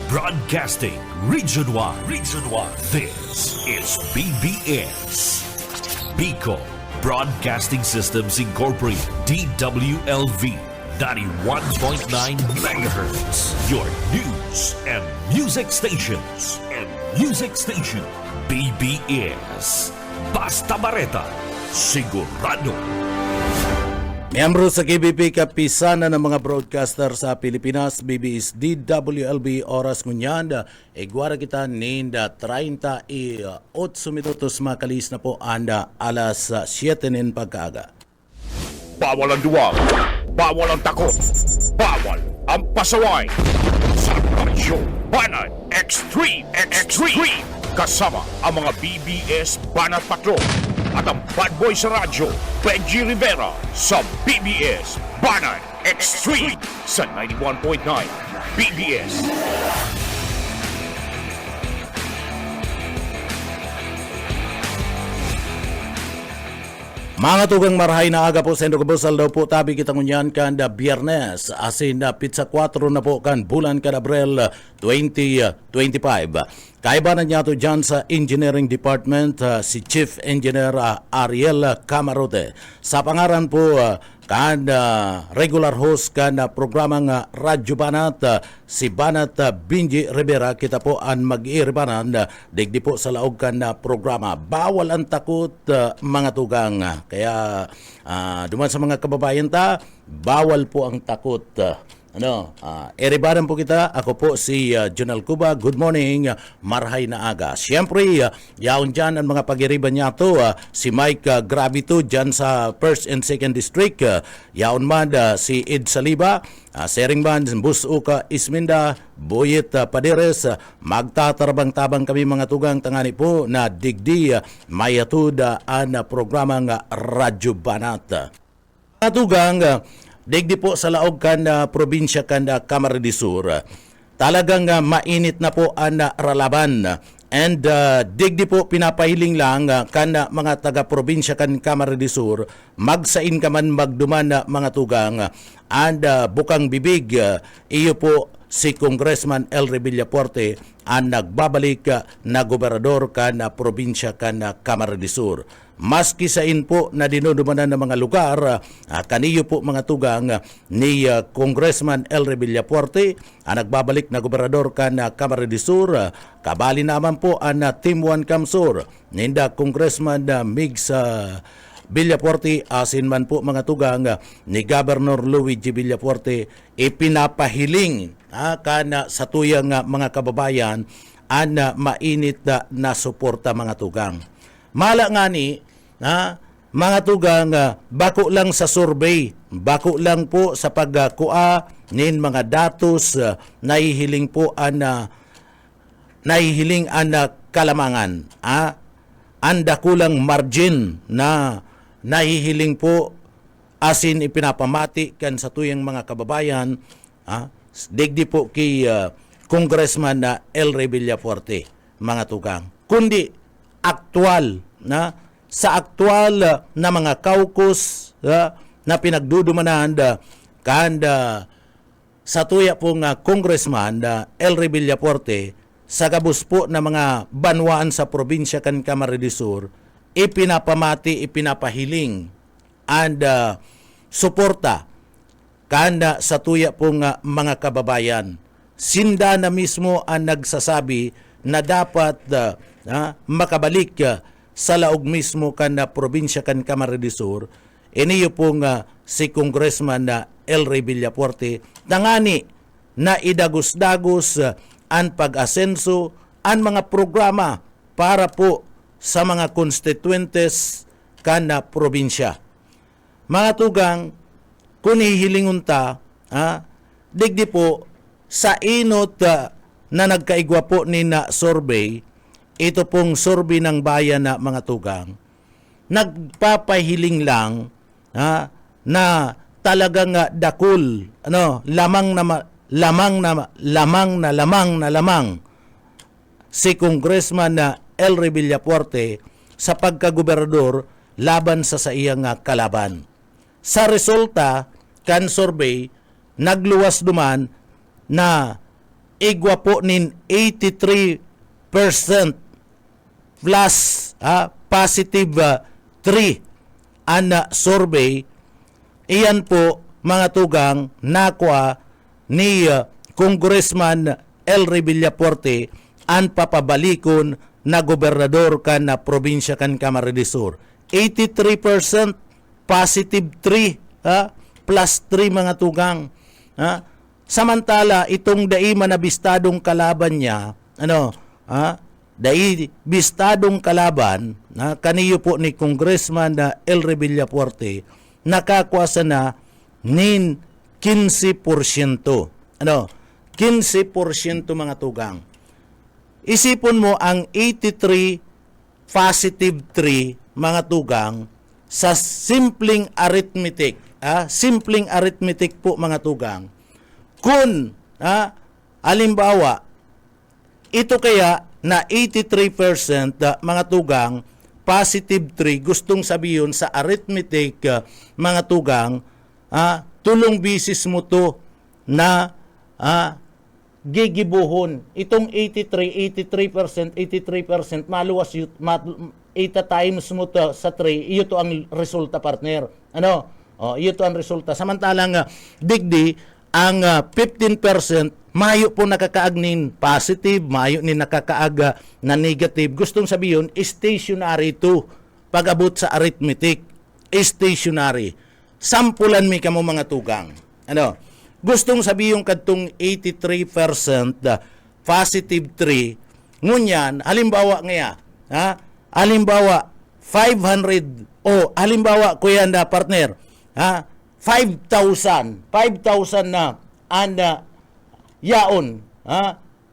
Broadcasting Region 1. Region 1. This is BBS. Bicol Broadcasting Systems Incorporated. DWLV 91.9 MHz. Your news and music stations. BBS. Basta Bareta. Sigurado. Miyembro sa KBP kapisana ng mga broadcaster sa Pilipinas, BBS DWLB oras ngunyan, igwara kita ninda 38 minutos makalis na po anda alas 7 nin pagkaaga. Bawal ang duwag, bawal ang takot, bawal ang pasaway. Sa Radyo Banat Extreme, kasama ang mga BBS Banat Patrol at ang bad boy sa radyo, Benji Rivera sa BBS Banat Extreme sa 91.9 BBS. Mga tugang marahay na aga po sa Indogabusal daw po tabi kita ngunyan kan da Biyernes asin na pizza 4 na po kan bulan kan Abril 2025. Kaibanan niya to dyan sa Engineering Department si Chief Engineer Ariel Camarote. Sa pangaran po kan regular host kan programang Radyo Banat si Banat Benji Rivera kita po ang mag-iiribanan digdi po sa laog kan programa. Bawal ang takot mga tugang. Kaya duman sa mga kababayan ta, bawal po ang takot. Eribaran po kita. Ako po si Jonal Cuba. Good morning. Marhay na aga. Siyempre, yaon dyan ang mga pag-iriban niya to. Si Mike Gravito dyan sa 1st and 2nd District. Yaon man si Ed Saliba. Sering man, Bus Uka Isminda, Boyet Paderes. Magtatarabang-tabang kami mga tugang tangani po na digdi mayatud ang programang Radyo Banat. Mga tugang, digdi po sa laog kan probinsya kan Camarines Sur. Talagang mainit na po ang ralaban. And digdi po pinapahiling lang kan mga taga-probinsya kan Camarines Sur, magsain ka man magduman mga tugang. And bukang bibig, iyo po si Congressman Elry Villafuerte ang nagbabalik na gobernador kan probinsya kan Camarines Sur. Maski sa po na dinudumanan ng mga lugar, kaniyo po mga tugang ni Congressman Elry Villafuerte, ang nagbabalik na gobernador kan Camarines Sur, kabali naman po ang Team 1 Camsur, ninda Congressman Migs Villafuerte, asin man po mga tugang ni Governor Luigi Villafuerte, ipinapahiling kana sa tuyang mga kababayan ang mainit na suporta mga tugang. Mala nga ni, mga tugang, bako lang sa survey, bako lang po sa pagkua nin mga datos, nahihiling po ang kalamangan. Anda kulang margin na nahihiling po asin ipinapamati kan sa tuyang mga kababayan, digdi po kay Congressman Elry Villafuerte, mga tugang. Kundi aktual sa aktual na mga caucus na pinagdudumanan kanda sa tuya pong Congressman Elry Villafuerte sa gabos po na mga banwaan sa probinsya kan Camarines Sur, ipinapamati, ipinapahiling and suporta kanda sa tuya pong mga kababayan. Sinda na mismo ang nagsasabi na dapat makabalik sa laog mismo kan probinsya kan Camarines Sur. Iniyo pong si Congressman Elry Villafuerte tangani na idagos-dagos ang pag-asenso ang mga programa para po sa mga constituentes kan probinsya. Mga tugang, kung hihilingon ta, digdi po sa inot na nagkaigwa po ni na survey, ito pong survey ng bayan na mga tugang, nagpapahiling lang na talagang dakul, lamang si Congressman Elry Villafuerte sa pagkagobernador laban sa iyang kalaban. Sa resulta kan survey, nagluwas duman na igwa po nin 83% plus positive 3 ang survey. Iyan po mga tugang nakwa ni Congressman Elry Villafuerte ang papabalikon na gobernador kan na probinsya kan Camarines Sur. 83% positive 3 plus 3 mga tugang. Samantala itong daima na bistadong kalaban niya, bistadong kalaban kaniyo po ni Congressman na Elry Villafuerte, nakakuasa na nin 15%. 15% mga tugang. Isipon mo ang 83 positive 3 mga tugang sa simpleng arithmetic. Simpleng arithmetic po mga tugang. Kung halimbawa ito kaya na 83% mga tugang positive 3, gustong sabihin sa arithmetic mga tugang, tulong bisis mo to na gigibuhon. Itong 83% maluwas yun, 8 times mo to sa 3, iyo to ang resulta, partner. Iyo to ang resulta. Samantalang digdi, ang 15% mayo po nakakaagnin positive, mayo ni nakakaaga na negative. Gustong sabihin, stationary to. Pag-abot sa arithmetic, stationary. Sampulan mi kamo mga tugang. Gustong sabihin kadtong 83% positive 3, ngunyan, halimbawa ngaya, halimbawa 500, halimbawa kuya na partner, 5,000 na yaon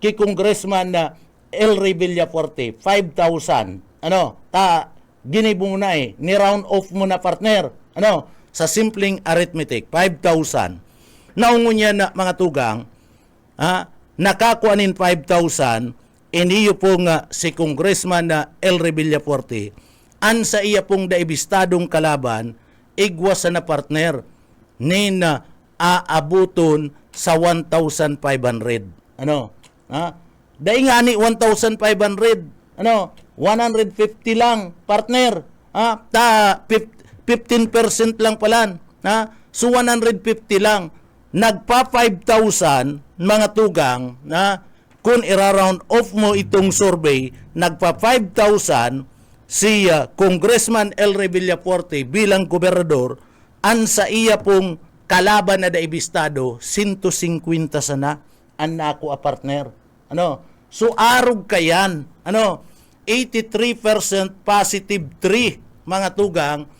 kay Congressman na Elry Villafuerte, 5,000. Ginibo mo na ni round off mo na, partner. Sa simpleng arithmetic, 5,000. Naungunya na mga tugang, nakakuanin 5,000, iniyo pong si Congressman na Elry Villafuerte, an sa iya pong daibistadong kalaban, igwas na partner, nin aabuton sa 1,500. Dahil nga ni 1,500, 150 lang, partner. 15% lang pala. So 150 lang. Nagpa 5,000 mga tugang, kung ira-round off mo itong survey, nagpa 5,000 si Congressman Elry Villafuerte bilang gobernador, an sa iya pong kalaban na daibistado, 150 sana ang nako a partner. So arog kayan. 83% positive 3 mga tugang,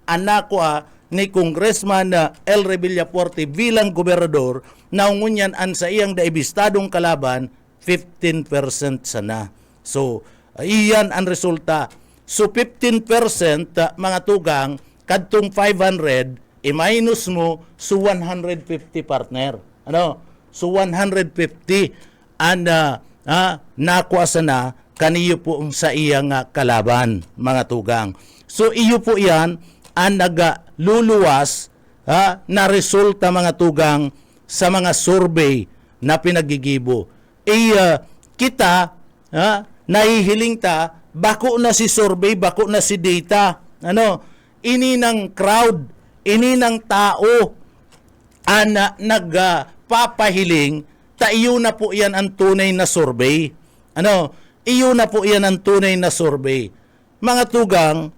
ang nako ni Congressman Elry Villafuerte bilang gobernador, naungunyan an sa iyang daibistadong kalaban, 15% sana. So iyan ang resulta. So 15% mga tugang, kadtong 500, i-minus mo, so 150 partner. So 150 ang nakuha sana kaniyo po sa iyang kalaban, mga tugang. So iyo po yan ang nagluluwas na resulta, mga tugang, sa mga survey na pinagigibo. Kita, nahihiling ta, bako na si survey, bako na si data. Ini ng crowd, ini ng tao ang nagpapahiling, iyo na po yan ang tunay na survey. Iyo na po yan ang tunay na survey. Mga tugang,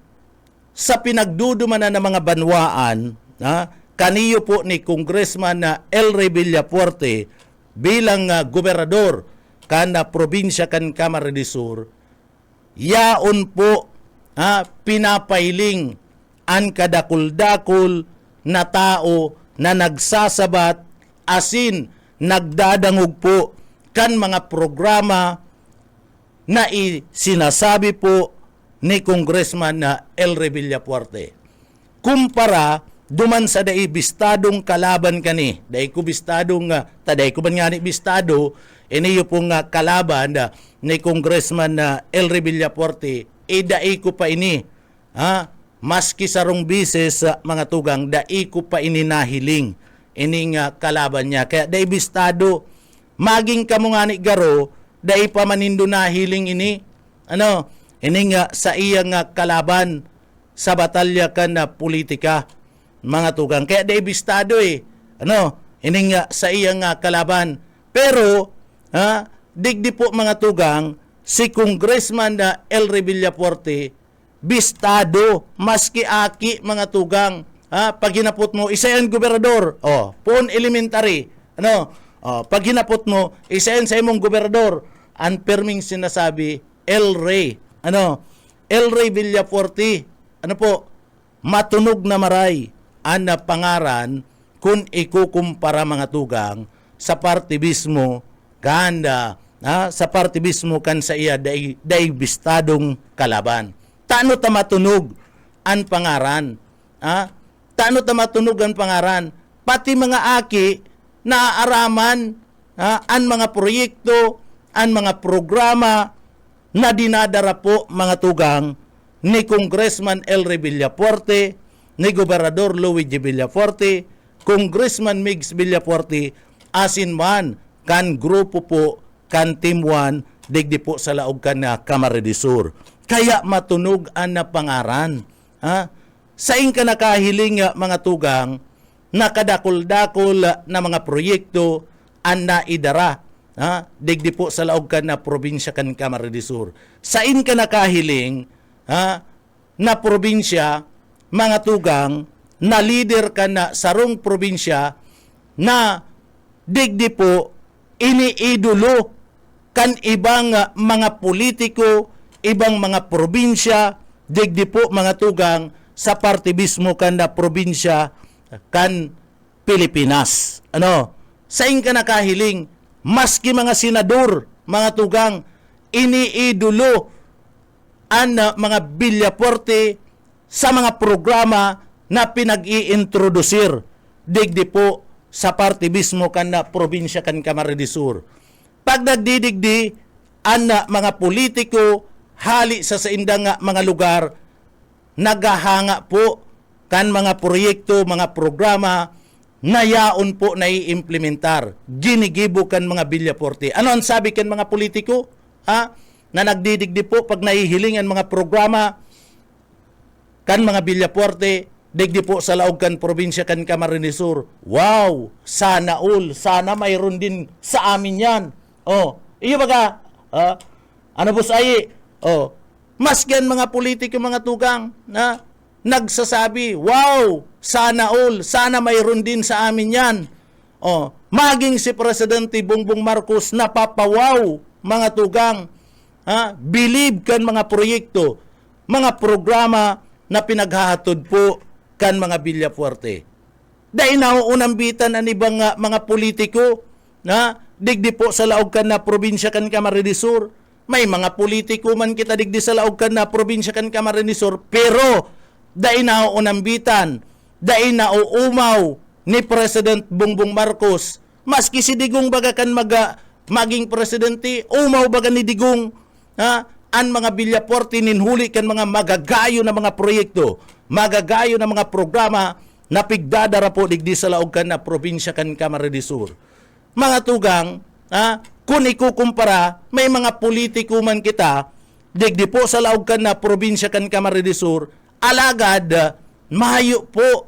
sa pinagdudumanan ng mga banwaan, kaniyo po ni Congressman na Elry Villafuerte bilang gobernador kana probinsya kan Camarines Sur, yaon po pinapahiling ang kadakul-dakul na tao na nagsasabat, asin nagdadangog po kan mga programa na sinasabi po ni Congressman na Elry Villafuerte. Kumpara duman sa daibistadong kalaban kani, daikubistadong ban nga ni bistado, iniyo pong kalaban ni Congressman na Elry Villafuerte, daiko pa ini, maski sarong bises mga tugang, daiko pa ini nahiling ining kalaban niya. Kaya daibistado, maging kamo nga ni garo dai pa manindo na hiling ini ini nga sa iya nga kalaban sa batalya kan na politika mga tugang kaya dai bistado ini nga sa iya nga kalaban pero digdi po mga tugang si Congressman na El Villafuerte bistado maski aki mga tugang pag hinapot mo isa yan gobernador pon elementary pag hinapot mo isa yan sa imong gobernador ang perming sinasabi El Rey Villafuerte matunog na maray ang pangaran kung ikukumpara mga tugang sa partibismo ganda sa partibismo kan sa iya day bistadong kalaban. Tano ta matunog ang pangaran? Tano ta matunog ang pangaran? Pati mga aki na araman ang mga proyekto, ang mga programa na dinadara po mga tugang ni Congressman El Villafuerte, ni Gobernador Luigi Villafuerte, Congressman Migs Villafuerte, asin man kan grupo po kan Team 1 digdi po sa laog kan na Camarines Sur. Kaya matunog ang na pangaran. Saing ka nakahiling mga tugang nakadakol-dakol na mga proyekto ang naidara. Digdi po sa laog kan na probinsya kan Camarines Sur. Sain ka nakahiling na probinsya mga tugang na leader ka na sarong probinsya na digdi po iniidolo kan ibang mga politiko, ibang mga probinsya, digdi po mga tugang sa partibismo kan na probinsya kan Pilipinas. Saing ka nakahiling, maski mga senador, mga tugang, iniidolo ang mga Villafuerte sa mga programa na pinag-iintrodusir digdi po sa partibismo kan na probinsya kan Camarines Sur. Pag nagdidigdi ang mga politiko hali sa indang mga lugar naghahanga po kan mga proyekto, mga programa na yaon po na i-implementar. Ginigibo kan mga Villafuerte. Ano ang sabi kan mga politiko? Na nagdidigdi po pag nahihiling ang mga programa kan mga Villafuerte digdi po sa laog kan probinsya kan Camarines Sur. Wow! Sana all. Sana mayroon din sa amin yan. Iyo baga, ano po sa masken mga politiko mga tugang na nagsasabi, wow, sana all, sana mayroon din sa amin yan. Maging si Presidente Bongbong Marcos napapawaw mga tugang, believe kan mga proyekto, mga programa na pinaghahatod po kan mga Villafuerte. Dahil nauunang bitan ang ibang mga politiko na digdi po sa laog kan na probinsya kan Camarines Sur. May mga politiko man kita digdi sa laog kan na probinsya kan Camarines Sur, pero dahil nauunang bitan, dahil nauumaw ni President Bongbong Marcos, maski si Digong baga kan maging presidente, umaw baga ni Digong, ang mga Villafuerte ninhuli kan mga magagayo na mga proyekto, magagayo na mga programa na pigdadara po digdi sa laog kan na probinsya kan Camarines Sur. Mga tugang, kung ikukumpara, may mga politiko man kita, digdi po sa laog kan na probinsya kan Camarines Sur, alagad, mayo po,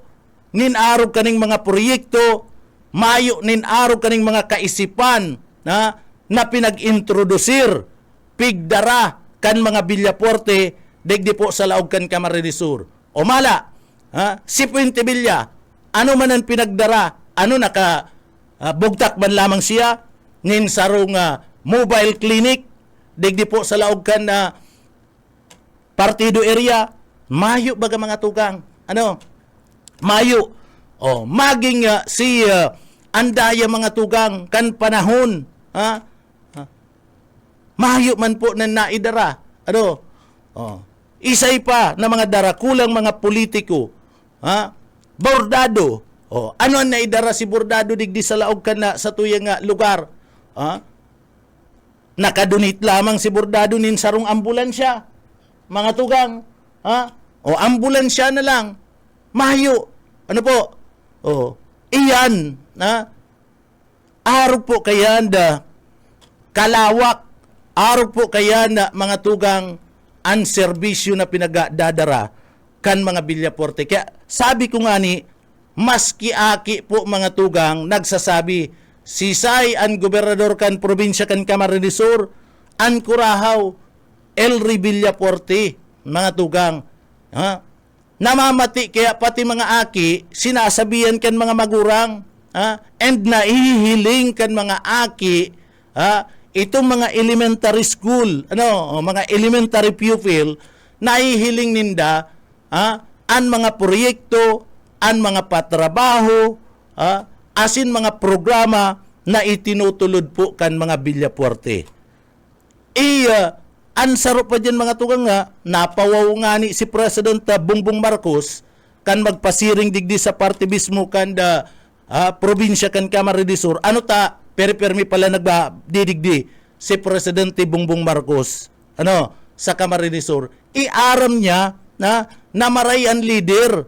ninarog kaning mga proyekto, mayo ninarog kaning mga kaisipan na pinag-introdusir, pigdara kan mga Villafuerte, digdi po sa laog kan Camarines Sur. O mala, si Puente Villa, ano man ang pinagdara, ano bugtak man lamang siya, nin sarong mobile clinic, digdi po sa laog kan partido area, mayo baga mga tugang, mayo, maging si andaya mga tugang, kan panahon, mayo man po na naidara, isay pa na mga darakulang mga politiko, bordado, ano ang naidara si bordado digdi sa laog kan na sa tuyang lugar, nakadunit lamang si bordado nin sarong ambulansya, mga tugang, ambulansya na lang, mayo, iyan, Araw po kayan da kalawak, araw po kayan na mga tugang ang serbisyo na pinagdadara kan mga Villaporte. Kaya sabi ko nga ni, maski aki po mga tugang nagsasabi, sisay ang gobernador kan probinsya kan Camarines Sur, an kurahaw, Elry Villaporte, mga tugang. Ha? Namamati kaya pati mga aki, sinasabihan kan mga magurang, and naihiling kan mga aki, itong mga elementary school, mga elementary pupil, naihiling ninda, an mga proyekto, an mga patrabaho, asin mga programa na itinutulod po kan mga Villaporte. Ang sarap pa dyan mga tugang nga, napawaw nga ni si President Bongbong Marcos kan magpasiring digdi sa party mismo kan da probinsya kan Camarines Sur. Ano ta, permi pala nagdidigdi si Presidente Bongbong Marcos sa Camarines Sur. Iaram niya na maray ang leader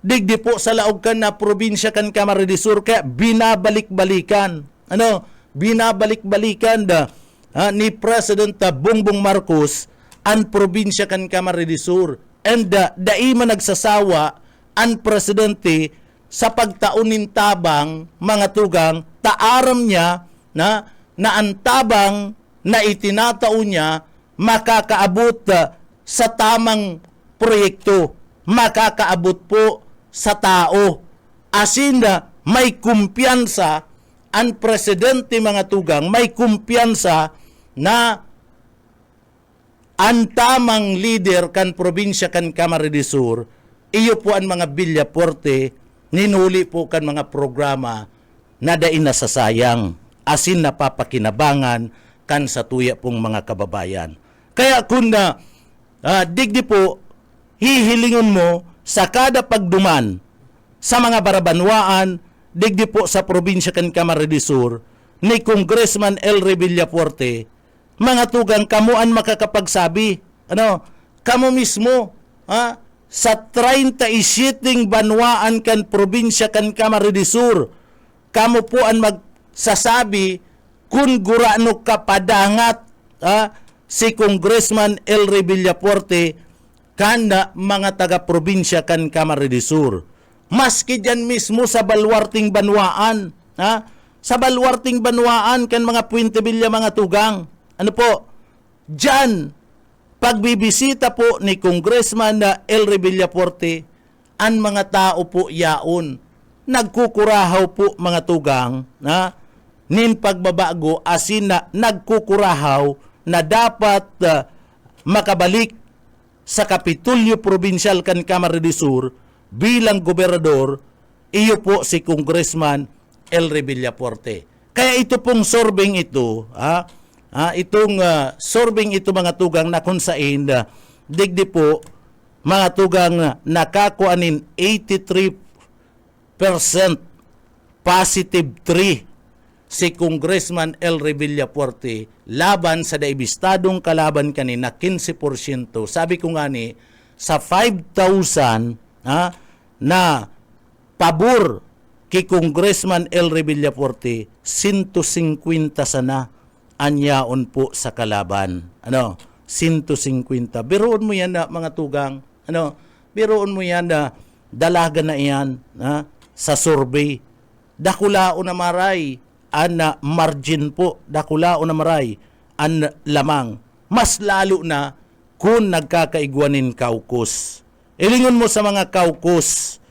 digdi po sa laog kan na probinsya kan Camarines Sur, kaya binabalik-balikan. Binabalik-balikan ni President Bongbong Marcos ang probinsya kan Camarines Sur. And daima nagsasawa ang presidente sa pagtaunin tabang mga tugang, taaram niya na ang tabang na itinataon niya makakaabot sa tamang proyekto, makakaabot po sa tao. Asin may kumpiyansa ang presidente mga tugang, may kumpiyansa na ang tamang leader kan probinsya kan Camarines Sur, iyo po ang mga Villaporte, ninuli po kan mga programa na dain nasasayang, asin napapakinabangan kan sa tuya pong mga kababayan. Kaya kung digdi po, hihilingon mo sa kada pagduman sa mga barabanwaan, digdi po sa probinsya kan Camarines Sur, ni Congressman Elry Villaporte, mga tugang kamuan makakapagsabi, kamo mismo, sa 37 banwaan kan probinsya kan Camarines Sur, kamo po ang magsasabi kung gurano kapadangat si Congressman Elry Villaporte kan mga taga-probinsya kan Camarines Sur. Maski dyan mismo sa balwarting banwaan, sa balwarting banwaan kan mga Puente Villa mga tugang, dyan, pagbibisita po ni Congressman Elry Villaporte, ang mga tao po yaon, nagkukurahaw po mga tugang, nin pagbabago, asin na nagkukurahaw na dapat makabalik sa Kapitulyo Provincial kan Camarines Sur bilang gobernador, iyo po si Congressman Elry Villaporte. Kaya ito pong sorbeng ito, itong sorbing ito mga tugang na kung saan digdi po mga tugang nakakuanin 83% positive 3 si Congressman Elry Villaporte laban sa daibistadong kalaban kanina 15%. Sabi ko nga ni sa 5,000 na pabor kay Congressman Elry Villaporte, 150 sana anyaon po sa kalaban. 150. Biroon mo yan mga tugang. Biroon mo yan dalaga na yan sa survey. Dakulao na maray an margin po. Dakulao na maray an lamang. Mas lalo na kung nagkakaigwanin caucus. Ilingon mo sa mga caucus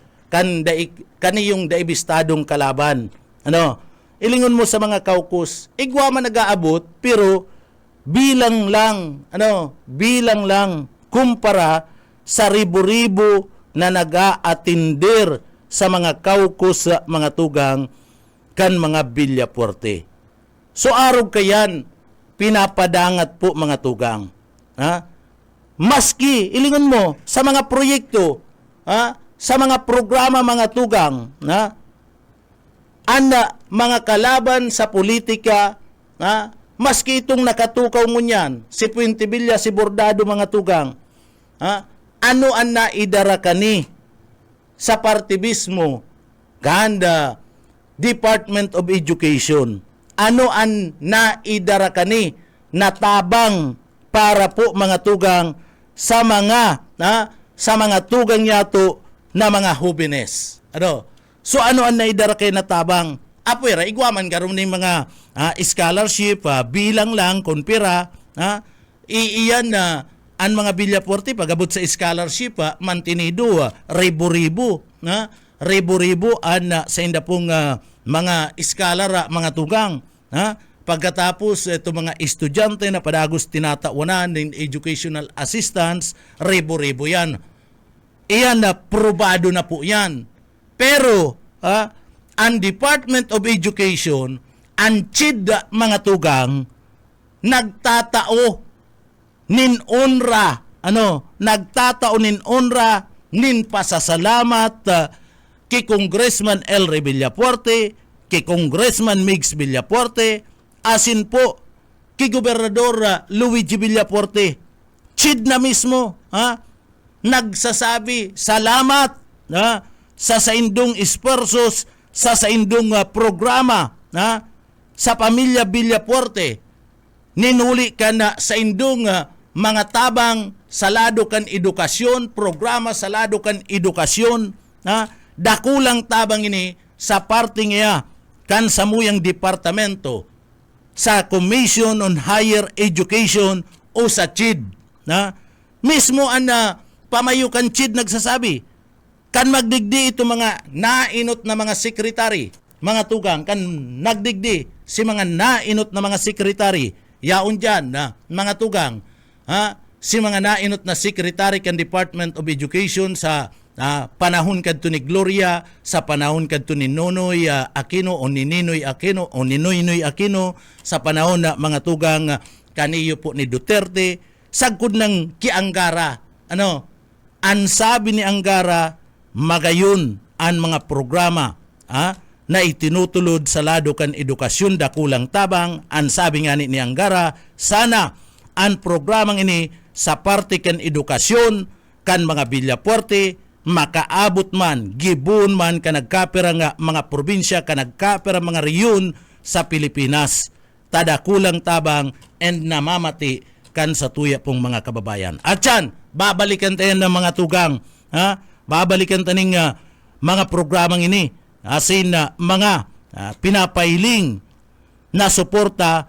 kaniyong daibistadong kalaban. Ilingon mo sa mga caucus, igwa man nag-aabot, pero bilang lang kumpara sa ribo-ribo na nag-aatindir sa mga caucus sa mga tugang kan mga Villaporte. So araw kayan, pinapadangat po mga tugang. Maski, ilingon mo sa mga proyekto, sa mga programa mga tugang, mga kalaban sa politika, maski itong nakatukaw mo niyan, si Puente Villa, si Bordado mga tugang, ano ang naidara kani sa partibismo, kanda Department of Education, ano an naidara kani natabang para po mga tugang sa mga tugang yato na mga hubines. So ano ang naidara kay natabang? Apwera igwaman karon ni mga scholarship bilang lang konpira iiyan na ang mga Villaforte pagabot sa scholarship mantinido ribo-ribo ribo-ribo an sa inda pong mga scholar mga tugang pagkatapos ito mga estudyante na padagos tinatawanan ng educational assistance ribo-ribo yan iyan na probado na po yan pero ang Department of Education ang CHID mga tugang nagtatao nin onra nagtatao nin onra nin pasasalamat kay Congressman Elry Villaforte, kay Congressman Migs Villaforte, asin po kay Gobernador Luigi Villaforte. CHID na mismo nagsasabi salamat sa saindong esforsos sa saindong programa sa pamilya Villaforte. Ninuli ka na sa indong mga tabang salado kan edukasyon, programa salado kan edukasyon, dakulang tabang ini sa parte niya kan samuyang departamento sa Commission on Higher Education o sa CHID. Mismo ang pamayukan CHID nagsasabi, kan magdigdi ito mga nainot na mga sekretary, mga tugang, kan nagdigdi si mga nainot na mga sekretary, yaon dyan na mga tugang, si mga nainot na secretary kan Department of Education sa panahon kadto ni Gloria, sa panahon kadto ni Nonoy Aquino o ni Ninoy Aquino o ni Noynoy Aquino, sa panahon na mga tugang kaniyo po ni Duterte, sagkod ng kianggara. Ang sabi ni Anggara, magayon ang mga programa na itinutulod sa lado kan edukasyon dakulang tabang. Ang sabi nga ni Anggara, sana ang programang ini sa parte kan edukasyon kan mga Villaforte makaabot man, gibon man ka nagkapira nga mga probinsya, ka nagkapira mga reyon sa Pilipinas. Tadakulang tabang and namamati kan sa tuya pong mga kababayan. At yan, babalikan tayo ng mga tugang, babalikan tayo ng mga programang ini, asin na mga pinapailing na suporta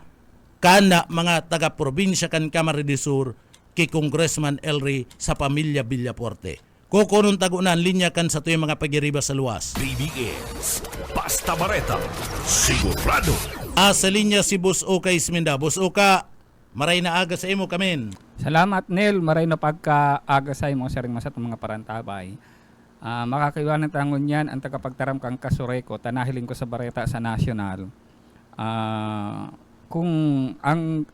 kan mga taga-probinsya kan Camarines Sur kay Congressman Elry sa pamilya Villaforte. Kukunong tagunan linya kan sa tuyong mga pagiriba sa luwas. BBS Basta Bareta, sigurado. Sa linya si Boss Oka Isminda. Boss Oka, maray na aga sa imo kamin. Salamat Nel, maray na pagka-aga sa imo sa ring masat mga parantabay. Makakaiwanan tangon yan ang tagapagtaram kang kasureko, tanahiling ko sa Bareta sa National. Kung ang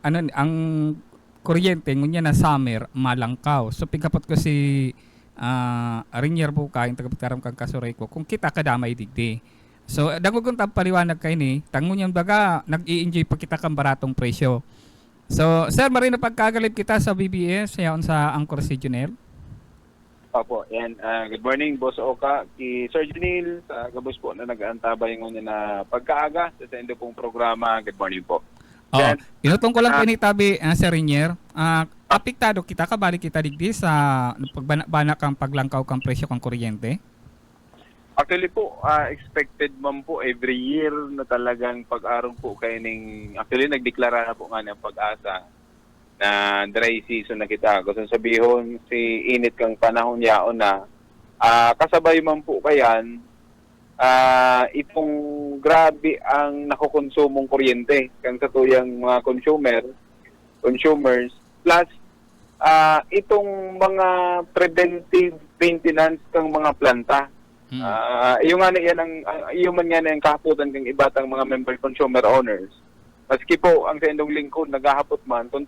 kuryente ngunya na summer malangkaw. So pigkapot ko si Rinier Buka, yung tagapagtaram kang kasureko, kung kita kadamay digdi. So dagugong paliwanag kay ni, tangon yan baga nag-i-enjoy pa kita kang baratong presyo. So sir, maray na pagkagalip kita sa BBS, yaon sa Angkor si Junel. Opo, and good morning, Boss Oka, ki Sir Junil, sa gabos po na nag-aantabay ngayon na pagkaaga sa inyong pong programa. Good morning po. Inutong ko lang pinitabi, Sir Rinier, apektado kita, kabalik kita digdi sa pagbana kang paglangkaw kang presyo kang kuryente? Actually po, expected man po every year na talagang pag-araw po kayo actually nagdeklara na po nga ng Pag-asa na dry season na kita. Gusto sabihin, si init kang panahon yaon na kasabay man po kayan itong grabe ang nakukonsumong kuryente kang sa tuyang mga consumers plus itong mga preventive maintenance kang mga planta. Yung nga na yan yung man nga na yung kahaputan kang ibatang mga member consumer owners. Maski po ang sa indong lingkod naghahapot man kung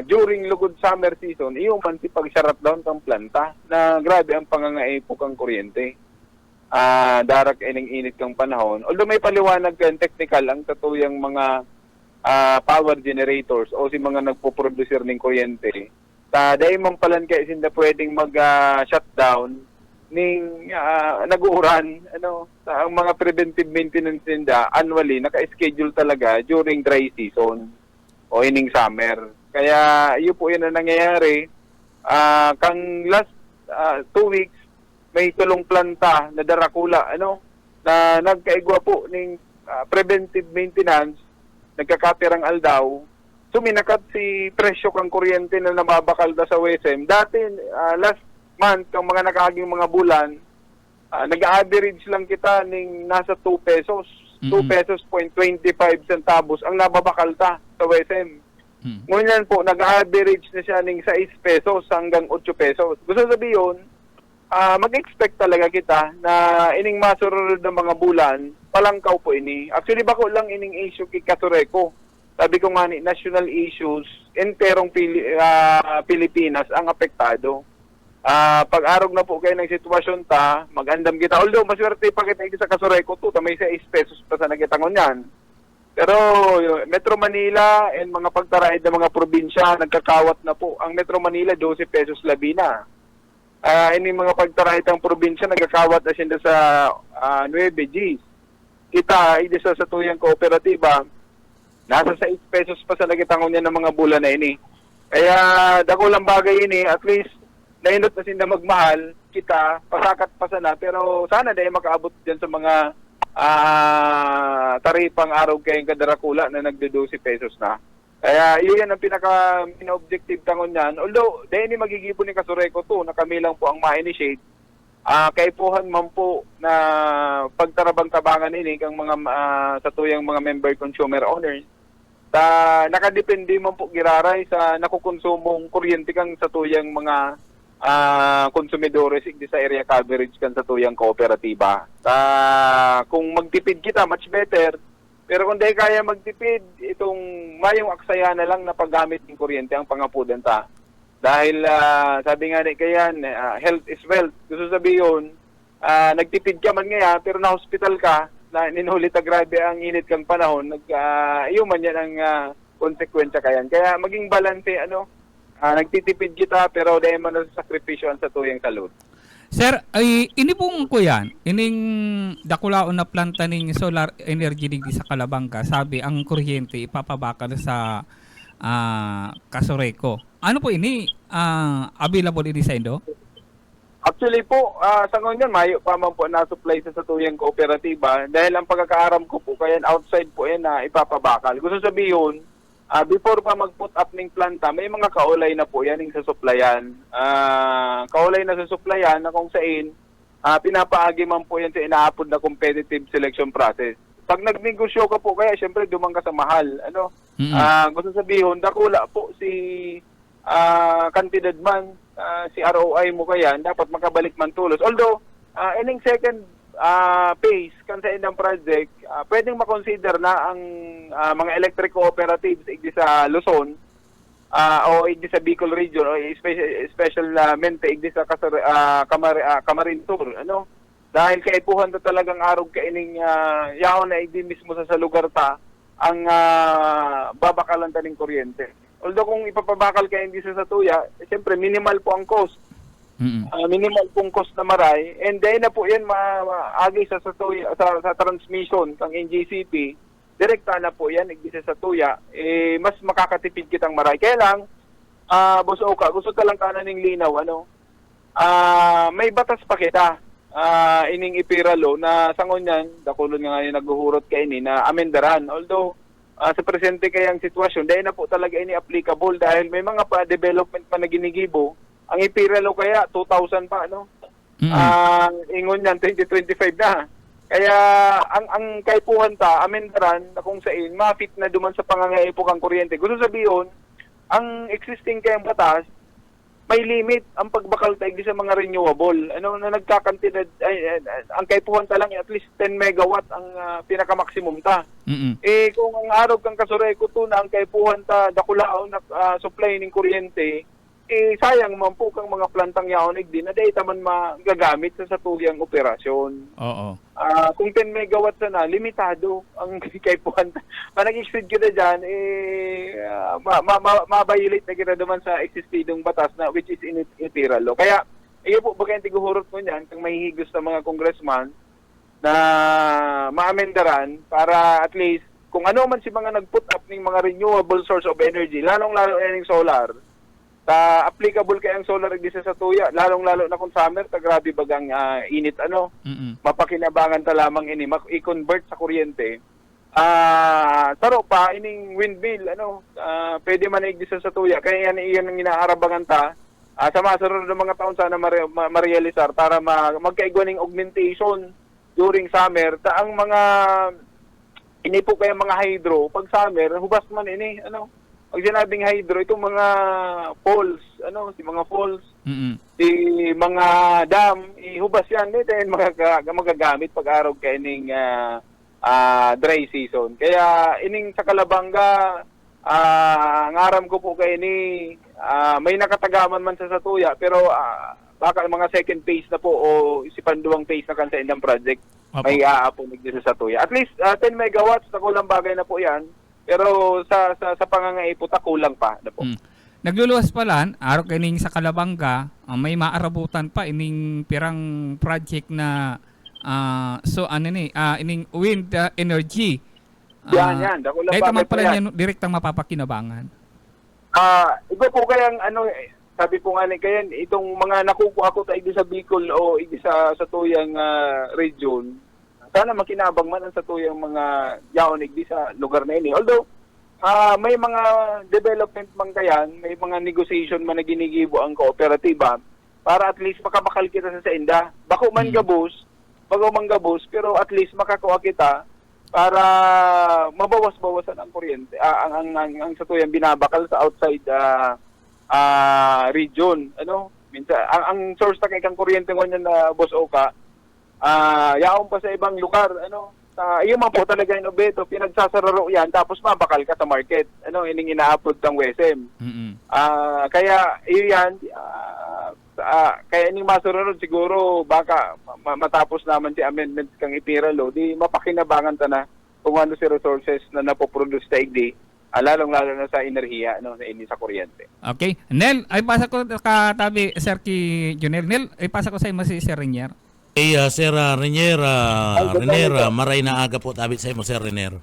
during lugod summer season iyo man si pag-shut down kang planta na grabe ang pangangaipok kang kuryente. Darak ining init kang panahon. Although may paliwanag kan technical ang tatuyang mga power generators o si mga nagpo-producer ng kuryente. Dahil man palan kay sinda pwedeng mag-shutdown ning nag-uuran sa ang mga preventive maintenance nila annually naka-schedule talaga during dry season o ining summer. Kaya yun po yun ang nangyayari. Kang last 2 weeks may tulong planta na Darakula na nagkaigwa po ning preventive maintenance, nagkakapirang aldaw. Suminakat si presyo kang kuryente na namabakal da sa WSM. Dati last month ang mga nakaaging mga bulan, nag-average lang kita ning nasa 2 pesos. 2 pesos point 25 centavos ang nababakal ta sa WSM. Ngunyan po, nag-average na siya ning 6 pesos hanggang 8 pesos. Gusto sabihin, mag-expect talaga kita na ining masurod ng mga bulan, palangkaw po ini. Actually, bako lang ining issue kay Kasureco. Sabi ko nga ni, national issues, enterong Pilipinas ang apektado. Pag-arog na po kayo ng sitwasyon ta, mag-andam kita. Although, maswerte pa kita sa Kasureco to, may 6 pesos pa sa nagitangon yan. Pero Metro Manila and mga pagtaraid ng mga probinsya, nagkakawat na po. Ang Metro Manila, 12 pesos labi na. Ini mga pagtaraid ng probinsya, nagkakawat na siya sa 9 Gs. Kita, hindi sa tuyang kooperatiba, nasa 6 pesos pa sa nagitangon niya ng mga bulan na ini. Kaya, dako lang bagay ini, at least, nainot na sila magmahal, kita, pasakat pa sana, pero sana dahil makaabot dyan sa mga taripang araw kayong Kadarakula na nagdo-12 pesos na. Kaya yun ang pinaka-objective tangon yan. Although, dahil ni magigipon ni Kasureco to, na kami lang po ang ma-initiate, kaipuhan man po na pagtarabang-tabangan ini kang mga sa tuyang mga member consumer owners, nakadepende man po giraray sa nakukonsumong kuryente kang sa tuyang mga konsumidores di sa area coverage kan sa tuyang kooperatiba. Kung magtipid kita, much better. Pero kung di kaya magtipid, itong mayong aksaya na lang na paggamit ng kuryente ang pangapudan ta. Dahil sabi nga ni kayan, health is wealth. Gusto sabihin, nagtipid ka man ngayon, pero na-hospital ka, na ninulit na grabe ang init kang panahon, man yan ang konsekwensya kayan. Kaya maging balanse, nagtitipid kita pero dahil man sa sakripisyon sa tuyang salud. Sir, ay ini pong ko yan, ining dakulaon na planta ning solar energy digdi sa Calabanga, sabi ang kuryente ipapabakal sa Kasureco. Ano po ini available ini sa Indo? Actually po, sa ngayon mayo pa man po na-supply sa tuyang kooperatiba dahil ang pagkakaaram ko po kaya outside po yan na ipapabakal. Gusto sabihin, before pa mag-put up ng planta, may mga kaulay na po yan sa supplyan. Kaulay na sa supplyan na kung saan pinapaagi man po yan sa inaapod na competitive selection process. Pag nagnegosyo ka po, kaya syempre dumang ka sa mahal. Gusto sabihin, dakula po si kantidad man, si ROI mo kaya, dapat makabalik man tulos. Although, ining second phase kan sa indang project, pwedeng makonsider na ang mga electric cooperatives igdi sa Luzon o igdi sa Bicol region o special mente igdi sa Camarines Sur, dahil kaipuhan ta talagang arog kaining yaon na igdi mismo sa lugar ta ang babakalan ta ning kuryente. Although kung ipapabakal ka hindi sa tuya, siyempre minimal po ang cost. Minimal pong cost na maray, and then na po yan maagi sa transmission ng NGCP, direkta na po yan igisa sa tuya, mas makakatipid kitang maray. Kaya lang, Boss Oka, gusto talang kanan ng linaw, may batas pa kita, ining ipiralo na sangon yan, dakulon nga ngayon naghuhurot ka ini na amendaran. Although, sa presente kayang sitwasyon, dahil na po talaga ini applicable dahil may mga development pa na ginigibo. Ang ipiralo kaya 2,000 pa, ingon yan 2025 na. Kaya ang kaipuhan ta amendaran na kung saan ma-fit na duman sa pangangaipo kang kuryente. Gusto sabihin, ang existing kayang batas may limit ang pagbakal tayo sa mga renewable. Na nagkakantidad ang kaipuhan ta lang at least 10 megawatt ang pinaka-maximum ta. Kung ang araw kang Kasureco to na ang kaipuhan ta dakulaon na supply ning kuryente, sayang man po kang mga plantang yaonig din na dahil taman magagamit sa satuyang operasyon. Oo. Kung 10 megawatts na, limitado ang kaipuhan. Nag-exceed kita dyan, mabayulate na kita naman sa existidong batas na which is ipiralo. Kaya, iyo po bagay tiguhurot mo niyan kung mahihigos ng mga congressman na maamendaran para at least kung ano man si mga nag-put up ng mga renewable source of energy, lalong-lalo na yung solar, applicable kay ang solar igdi sa tuya, lalong-lalo na kung summer, grabe bagang init mapakinabangan ta lamang ini, i-convert sa kuryente. Taro pa, ining windmill, pwede man igdi sa tuya, kaya yan ang inaarabangan ta, sa masunod ng mga taon sana ma-realisar para magkaigwa ng augmentation during summer, ang mga ini po kaya mga hydro, pag summer, hubas man ini, pag sinabing hydro, itong mga falls, si mga falls, si mga dam, ihubas yan, then magagamit pag araw kaya ining dry season. Kaya ining sa Calabanga, ngaram ko po kaya ini, may nakatagaman man sa Satuya, pero baka mga second phase na po o si panduang phase na kan sa indang project. Opo. May aapunig din sa Satuya. At least 10 megawatts na kulang bagay na po yan. Pero sa pangangaiputa kulang pa na po. Nagluluwas pala, araw kaning sa Calabanga, may maarabutan pa ining pirang project na ining wind energy. Yan. Kulang Dahil naman bagay po pala yan. niya direktang mapapakinabangan. Iba po kayang sabi po nga ni kayan, itong mga nakukuha ko tayo sa Bicol o sa Tuyang region, sana makinabang man ang Tuyang mga yaonig di sa lugar na ini. Although, may mga development man kayan, may mga negotiation man na ginigibo ang kooperatiba para at least makabakal kita sa inda. Bako man gabos, pero at least makakuha kita para mabawas-bawasan ang kuryente, ang Tuyang binabakal sa outside region, minsan ang source ta kay kang kuryente ngon na Boss Oka, yaon pa sa ibang lugar, iyo man po talaga yung obeto, pinagsasararo yan tapos mabakal ka sa market, ining ina-upload ng WSM. Kaya iyo yan, kaya ining masurunod siguro baka matapos naman si amendments kang ipira law, di mapakinabangan ta na kung ano si resources na napoproduce ta igdi, lalong-lalo na sa enerhiya, na ini sa kuryente. Okay. Nel, ay pasa ko katabi, Sir Ki Junel. Nel, ay pasa ko sa imo si Sir Renier. Sir Renier, maray na aga po tabi sa imo, Sir Renier.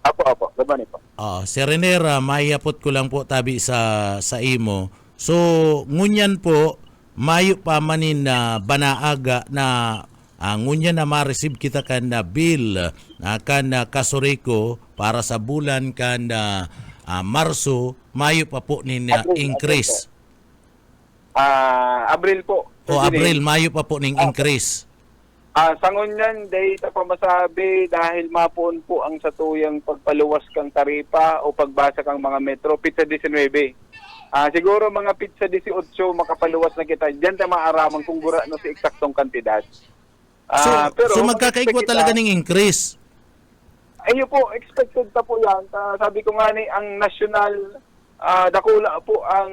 Apo, laban po. Sir Renier, mayapot ko lang po tabi sa imo. So, ngunyan po, mayo pa manin na banaaga na ngunyan na ma-receive kita kan na bill kan na Kasuriko para sa bulan kan na Marso, mayo pa po ni na increase. Abril po. Abril, mayo pa po ning increase. Sa ngunyan, dahil pa masabi dahil mapuon po ang Satuyang pagpaluwas kang taripa o pagbasa kang mga metro, pizza 19. Siguro mga pizza 18 makapaluwas na kita. Diyan tayo maaraman kung gura no si eksaktong kantidad. So magkakaigwa talaga ng increase. Ayun po, expected ta po yan. Sabi ko nga ni, ang national, dakula po ang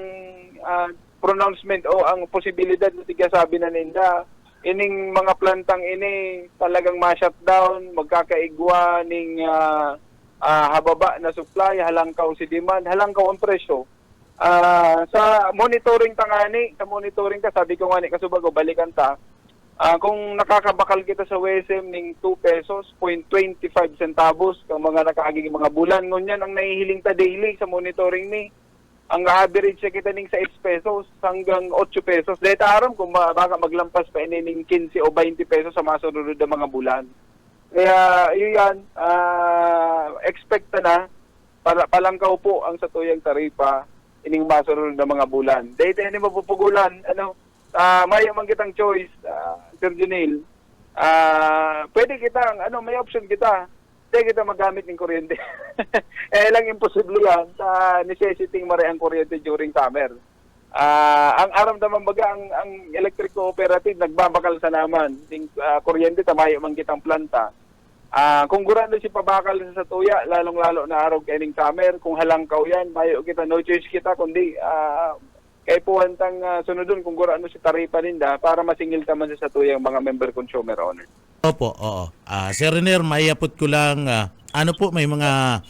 pronouncement o ang posibilidad na sabi na ninda. Ining mga plantang ini talagang ma-shutdown, magkakaigwa ning hababa na supply, halangkaw si demand, halangkaw ang presyo. Sa monitoring ka, sabi ko nga ni, kasubago, balikan ta. Kung nakakabakal kita sa WSM ng 2 pesos, 0.25 centavos, kung mga nakaaging mga bulan, ngunyan ang nahihiling ta daily sa monitoring ni. Ang average siya kita ng 6 pesos hanggang 8 pesos. Dahil aram kung baka maglampas pa inining 15 o 20 pesos sa masunod na mga bulan. Kaya yun, expect na palangkaw po ang Satuyang taripa ining masunod na mga bulan. Dahil hindi mapupugulan, may man kitang choice, Sir Junil. Pwede kitang, may option kita. Pwede kita magamit ng kuryente. Lang imposible yan sa necessity mare ang kuryente during summer. Ang aramdaman baga, ang electric cooperative, nagbabakal sa naman. Kuryente, tamayo man kitang planta. Kung gurado si pabakal sa Satuya, lalong-lalo na araw kaning summer, kung halangkaw yan, mayo kita, no choice kita, kundi kay puwantang sunodon kung gurado si taripa ninda para masingil taman sa Satuya ang mga member consumer owner. Opo, oo. Sir Renier, maiapot ko lang, may mga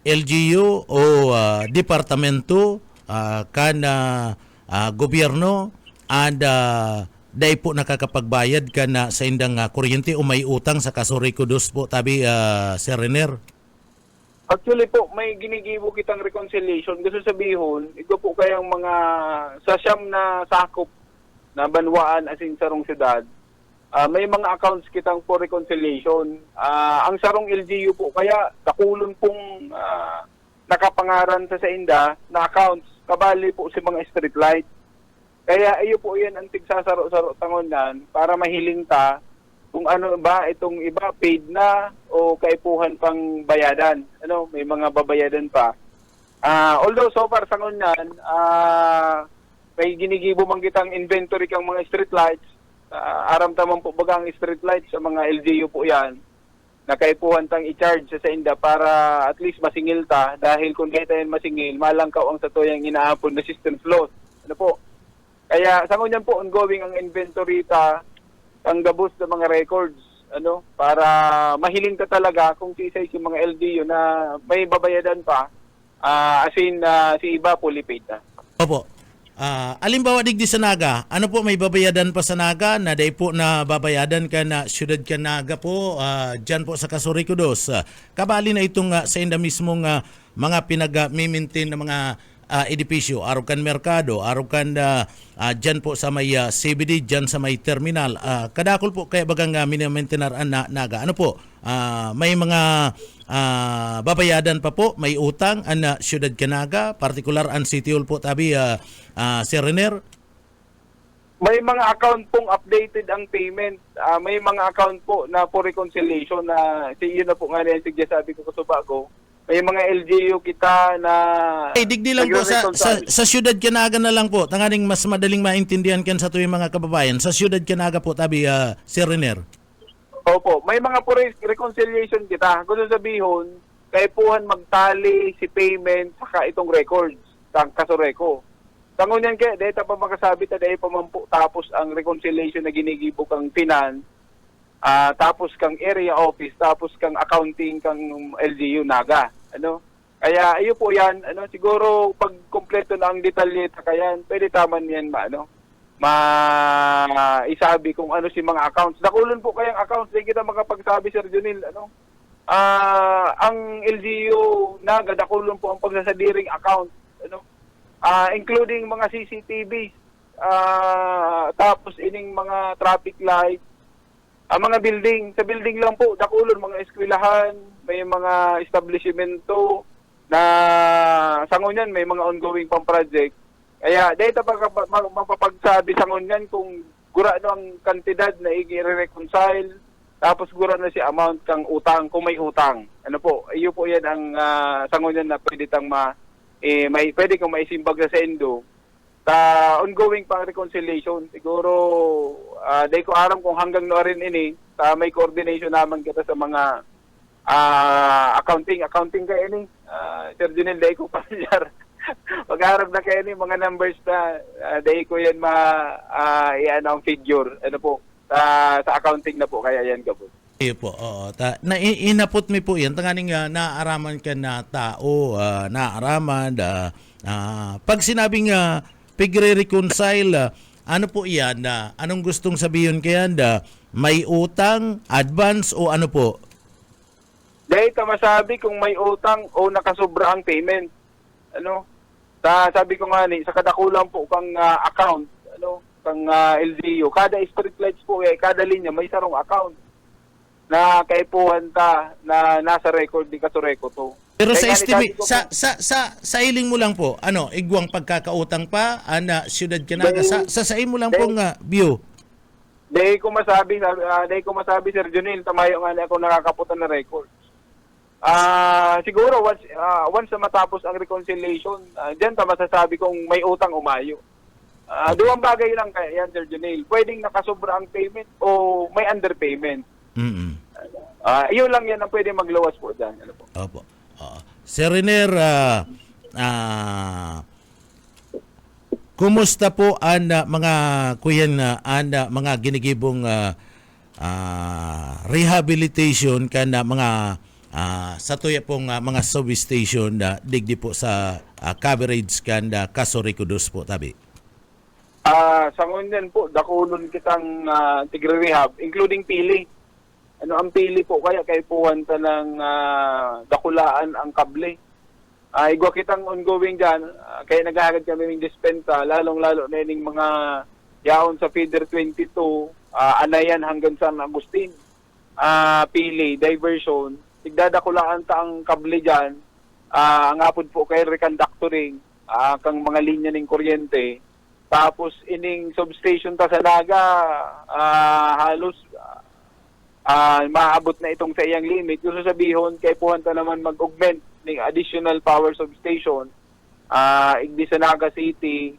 LGU o departamento, gobyerno, and dahil po nakakapagbayad ka na sa indang kuryente o may utang sa Kasuriko Dos po tabi Sir Renier? Actually po, may ginigibo kitang reconciliation. Gusto sabihin, ito po kayang mga sa siyam na sakop na banwaan as in sarong syudad, may mga accounts kitang for reconciliation. Ang sarong LGU po, kaya kakulon pong nakapangaran sa inda na accounts, kabali po sa mga street light. Kaya iyo po yan ang tigsasaro-saro tangonan para mahiling ta kung ano ba itong iba paid na o kaipuhan pang bayadan. May mga babayadan pa. Although so far sa ngunyan, may ginigibo man kitang inventory kang mga street lights. Aram tamang po bagang street lights sa mga LGU po yan na kaipuhan tang i-charge sa inda para at least masingil ta dahil kung di tayo masingil, malangkaw ang sa toyang inaapon na system float. Po? Kaya sa ngunyan po ongoing ang inventory ta ang gabos ng mga records para mahiling ka talaga kung si mga LDO na may babayadan pa as in si iba fully paid na. Opo. Alimbawa digdi sa Naga, ano po may babayadan pa sa Naga na dahil po na babayadan ka na siyudad ka Naga po dyan po sa Kasuriko Dos. Kabali na itong sa inda mismong mga pinag-maintain na mga edipisyo, araw kan merkado, araw kan dyan po sa may CBD, dyan sa may terminal. Kadakol po kaya bagang minamaintenar na Naga. Ano po, may mga babayadan pa po, may utang ang siyudad Canaga, particular ang City Hall po tabi, Sir Renier? May mga account pong updated ang payment. May mga account po na for reconciliation na yun na po nga rin sabi ko sa bago. May mga LGU kita na digdi lang po sa siyudad Canaga na lang po. Tanganing mas madaling maintindihan kan sa tuwing mga kababayan. Sa siyudad Canaga po tabi, Sir Renier. Opo, may mga po reconciliation kita. Gusto sabihin, kaipuhan magtali si payment saka itong records ng Kasureko. Tangon yan kaya, dahil pa makasabi ta dahil pa man po tapos ang reconciliation na ginigibo kang finance, tapos kang area office, tapos kang accounting kang LGU Naga. Kaya iyo po yan, siguro pag kompleto na ang detalye kayan, pwede taman yan isabi kung ano si mga accounts. Dakulon po kayang accounts, di kita makapagsabi, Sir Junil, ang LGU Naga, dakulon po ang pagsasadiring account, including mga CCTV, tapos ining mga traffic light, mga building, sa building lang po, dakulon, mga eskwelahan, may mga establishmento na sa ngunyan, may mga ongoing pang project. Kaya dahil mapapagsabi sa ngunyan kung gura ang kantidad na i-reconcile, tapos gura na si amount kang utang, kung may utang. Iyo po yan ang sa ngunyan na pwede tang pwede kang maisimbag sa endo. Ongoing pang reconciliation, siguro dahil ko aram kung hanggang no rin ini, may coordination naman kita sa mga accounting kayo ini, Sir Junel, dahil ko pamilyar. Pag-harap na kayo ni mga numbers na dahil ko yan i-ano ang figure, sa accounting na po, kaya yan gabos. Iyo po, oo. Inapot mi po yan, tanganing naaraman ka na tao, naaraman, pag sinabing pigre-reconcile, ano po yan, anong gustong sabihin kaya, may utang, advance, o ano po? Dahil masabi kung may utang o nakasobra ang payment. Sabi ko nga sa kadakulang po kang account, kang LGU, kada street lights po, kada linya may sarong account na kaipuhan ta na nasa record di Kasureko to. Pero kaya sa estimate, sa iling mo lang po, igwang pagkakautang pa, siyudad Canaga, sa mo lang pong view. Dahil ko masabi, Sir Junil, tamayo nga ako nakakaputan na record. Siguro once na matapos ang reconciliation, diyan masasabi kung may utang o mayo. Duwang bagay lang kaya yan, Sir Junil. Pwedeng nakasobra ang payment o may underpayment. Iyon lang yan ang pwede maglawas po dyan. Opo. Sir Renier, kumusta po ang mga kuyan mga ginigibong rehabilitation kana mga sa tuya pong mga service station digdi po sa coverage kan Kasuriko Dos po tabi? Sa ngunyan po, dakulon kitang tigre-rehab, including pili. Ano ang pili po kaya kay puwan ta ng dakulaan ang kable. Igwa kitang ongoing dyan, kaya naghahagad kami ng dispensa, lalong-lalo na yung mga yaon sa Feeder 22, Anayan hanggang San Agustin. Pili, diversion, tigdadakulaan ta ang kable dyan, ang apod po kay reconductoring, kang mga linya ng kuryente. Tapos ining substation ta sa Naga, halos maabot na itong sa iyang limit. Yung sasabihin, kay puhan ta naman mag-augment ng additional power substation, igdi sa Naga City,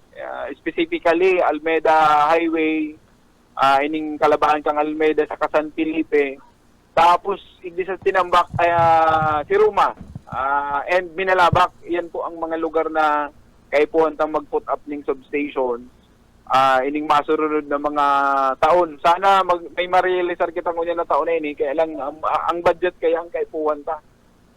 specifically Almeda Highway, ining Kalabahan kang Almeda sa San Felipe. Tapos igdi sa Tinambak, si Ruma, and Minalabak. Yan po ang mga lugar na kay puhan tang mag-put up ng substation. Ining masurunod na mga taon. Sana may ma-realisar kita ngunyan na taon na ini. Kaya lang, ang budget kaya ang kay puhan ta.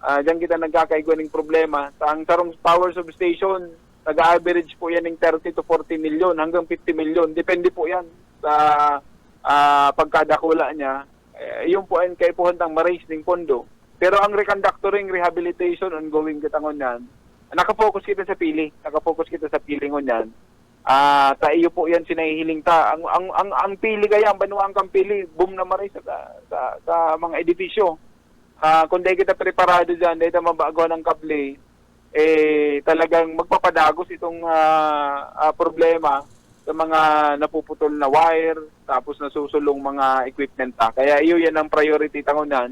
Diyan kita nagkakaigwa ng problema. Ang sarong power substation, nag-average po yan ng 30 to 40 million hanggang 50 million. Depende po yan sa pagkadakula niya. Yung po ang kay puhan tang ma-raise ng pondo. Pero ang reconductoring, rehabilitation, ongoing kita ngunyan. Nakafocus kita sa pili. Nakafocus kita sa pili ngunyan. Tayo po yan sinahihiling ta. Ang pili kaya, ang banuang kang pili, boom na maray sa mga edifisyo. Kung dahil kita preparado dyan, dahil kita mabago ng kable, talagang magpapadagos itong problema sa mga napuputol na wire, tapos nasusulong mga equipment ta. Kaya iyo yan ang priority tangunan.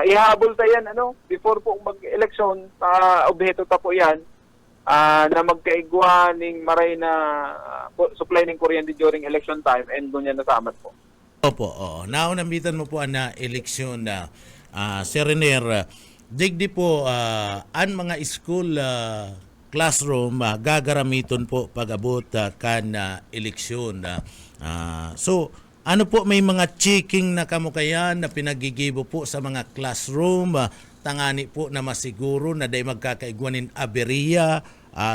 Ihabol ta yan, before po mag-election, objeto ta po yan, na magkaigwa ng maray na supply ng kuryente during election time and doon yan nasamat po. Opo, naunambitan mo po na eleksyon na Sir Renier, digdi po ang mga school classroom gagaramiton po pag-abot kan eleksyon. So, ano po, may mga checking na kamukayan na pinagigibo po sa mga classroom, tangani po na masiguro na day magkakaigwanin aberya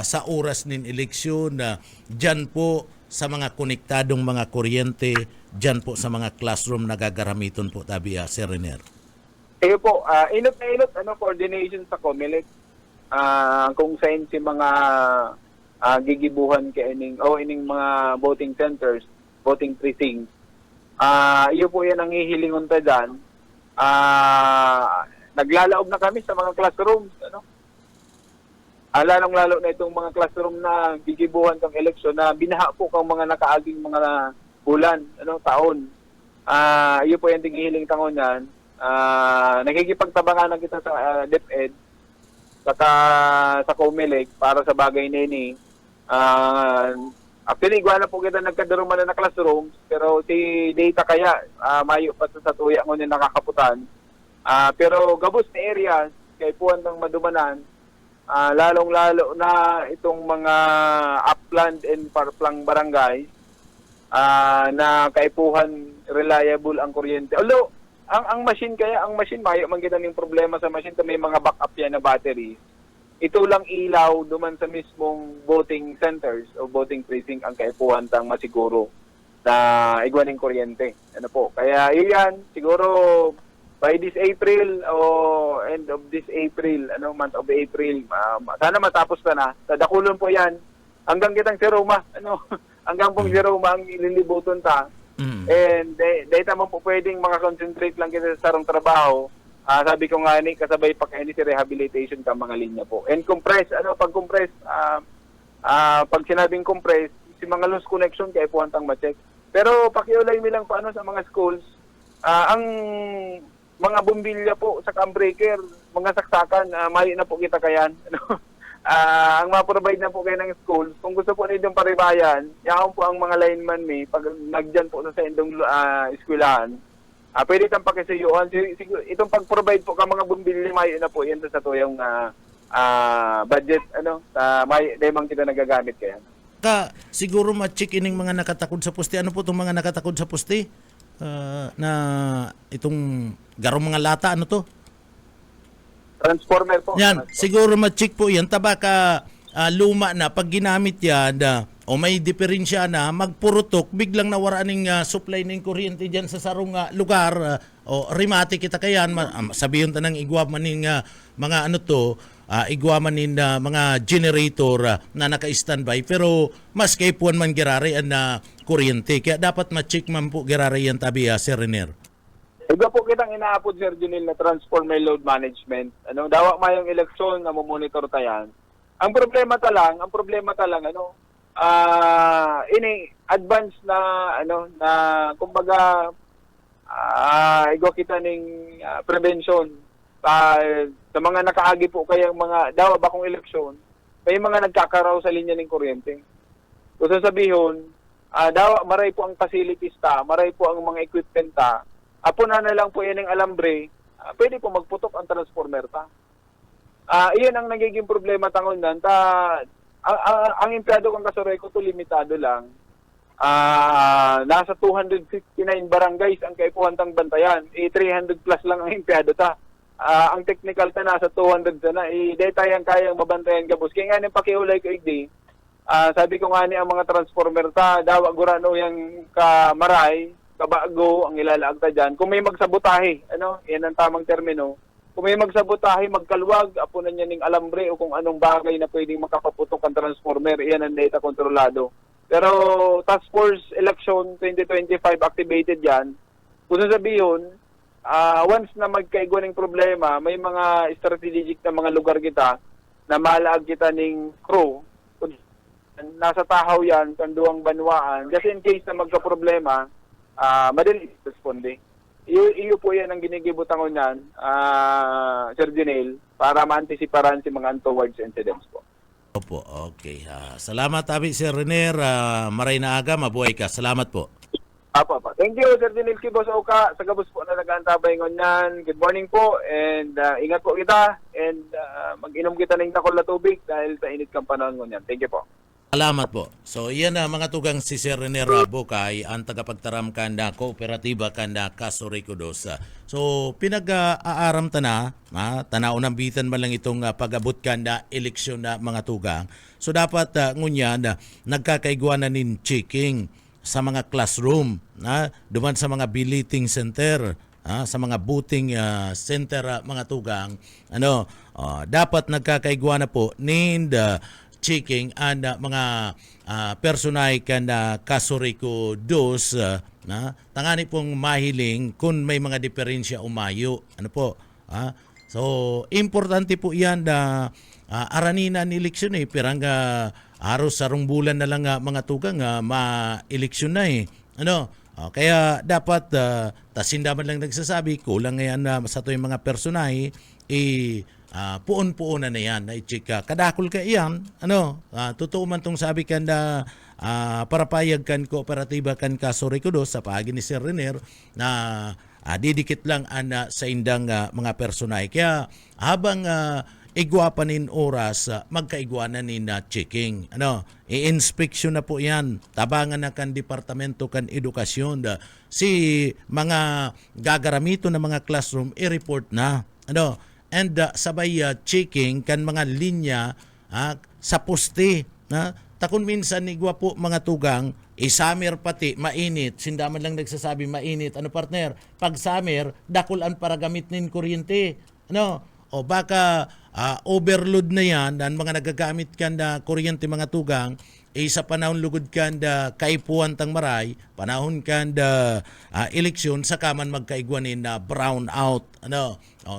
sa oras nin eleksyon, dyan po sa mga konektadong mga kuryente, dyan po sa mga classroom na gagaramiton po tabi, Sir Renier. Po, inot na inot, coordination sa COMELEC, kung saan si mga gigibuhan kay ining mga voting centers, voting precincts. Iyo po yan ang hihilingon ta dyan. Naglalaob na kami sa mga classrooms. Lalong-lalo na itong mga classroom na gigibuhan kang eleksyon na binaha po kang mga nakaaging mga bulan, taon. Iyo po yan tinghiling tangon yan. Nagkikipagtabangan na kita sa DepEd sa COMELEC para sa bagay nini. Actually, igual na po kita nagkadaruman na classrooms, pero si data kaya, mayo pa sa tuya ngon yung nakakaputan. Pero gabos na areas, kay puwan ng madumanan, lalong-lalo na itong mga upland and parplang barangay, na kaipuhan reliable ang kuryente. Although, ang machine mayo man kita ng problema sa machine, may mga backup yan na batteries. Ito lang ilaw duman sa mismong voting centers o voting precinct ang kaipuhan tang masiguro na igwaning kuryente. Kaya yan, siguro by this April o end of this April, month of April, sana matapos na. Tadakulon po yan. Hanggang kitang si Roma, hanggang pong si Roma ang ililibuton ta. And dahil naman po pwedeng makakonsentrate lang kita sa sarong trabaho. Sabi ko nga kasabay pa kayo si rehabilitation ka mga linya po. And compress, pag compress, pag sinabing compress, si mga loose connection kaya po hantang ma-check. Pero pakiulay mi lang paano sa mga schools, ang mga bumbilya po sa cam breaker, mga saksakan, mali na po kita kayan. Ang ma-provide na po kayo ng schools, kung gusto po ninyong paribayan, yaon po ang mga lineman pag nagdyan po sa indong eskwelahan, pwede itang pakisayuhan. Itong pag-provide po ka mga bumbilya, mayo na po yan sa tuyong budget, dahil mang kita nagagamit kaya. Siguro ma-check ining mga nakatakod sa poste. Ano po itong mga nakatakod sa poste? Na itong garong mga lata, ano to? Transformer po. Yan, siguro ma-check po yan. Tabaka luma na, pag ginamit yan, o may diferensya na magpurutok biglang nawara ning supply ning kuryente diyan sa sarong lugar o rimati kita kayan sabiyon ta nang igwa man ning mga ano to igwa man ning mga generator na naka-standby pero mas kay puan man girari an kuryente kaya dapat ma-check man po girari yan tabi Sir Renier. Iba po kitang inaapod, Sir Junil, na transformer load management. Dawa mayong eleksyon na monitor tayan. Ang problema talang, ini advance na na kumbaga igo kita ning prevention sa mga nakaagi po kayang mga dawa ba kung eleksyon, may mga nagkakaraw sa linya ng kuryente. So sasabihin, dawa maray po ang facilities maray po ang mga equipment apo na lang po yan ng alambre, pwede po magputok ang transformer iyon ang nagiging problema tangon nan. Ang empleyado kong Kasoreco to limitado lang. Nasa 259 barangays ang kaipuhantang bantayan. 300 plus lang ang empleyado ang technical nasa 200 na. Data yan kayang mabantayan kabus. Kaya nga nang pakiulay ko igdi, sabi ko nga ni ang mga transformer dawa gurano yung kamaray, kabago ang ilalaag dyan. Kung may magsabotahe, yan ang tamang termino. Kung may magsabotahe, magkalwag, apunan niya ng alambre o kung anong bagay na pwedeng makapaputok ang transformer, yan ang data kontrolado. Pero Task Force Election 2025 activated yan. Kung sabihin, once na magkaigo ng problema, may mga strategic na mga lugar kita na malaag kita ng crew. Nasa tahaw yan, kanduang banwaan. Kasi in case na magka-problema, madali responde. Iyo po yan ang ginigibutangon yan, Sir Junel, para maantisiparan si mga untowards incidents po. Opo, okay. Salamat abi Sir Renier, maray na aga, mabuhay ka. Salamat po. Apo. Thank you, Sir Junel Kibos Oka. Sa gabos po na nag-aantabay ngon. Good morning po, and ingat po kita, and mag-inom kita ng takol na tubig dahil sa init kang panahon ngon yan. Thank you po. Salamat po. So iyan na mga tugang si Sir Renier Bukay ang tagapagtaram kanda kooperatiba kanda Kasoreco 2. So pinag-aaram ta tanaw ng bitan man lang itong pag-abot kanda eleksyon na mga tugang. So dapat ngunyan nagkakaigwanan nin checking sa mga classroom, duman sa mga billeting center, sa mga booting center mga tugang. Dapat nagkakaigwana po nin checking and mga personay kan Kasoreco 2 tangani pong mahiling kung may mga diferensya umayo so importante po yan na aranina ni eleksyon pirang aros sarong bulan na lang mga tugang ma-eleksyon na kaya dapat tasindaman lang nagsasabi kulang ngayon sa to yung mga personay puon-puonan na yan na i-check kadakol ka iyan totoo man tong sabi kan na parapayag kan kooperatiba kan Kasoreco 2 sa paagi ni Sir Renier na didikit lang sa indang mga personay kaya habang igwapanin oras magkaigwanan ni checking i-inspection na po yan tabangan na kan departamento kan edukasyon si mga gagaramito na mga classroom i-report na and sabay checking kan mga linya sa poste takon minsan igwa po mga tugang summer pati mainit sindaman lang nagsasabi mainit partner pag summer dakulan para gamit nin kuryente o baka overload na yan ang mga nagagamit kan da kuryente mga tugang sa panahon lugod kan da kaipuan tang maray panahon kan da eleksyon sa kaman magkaigwanin na brown out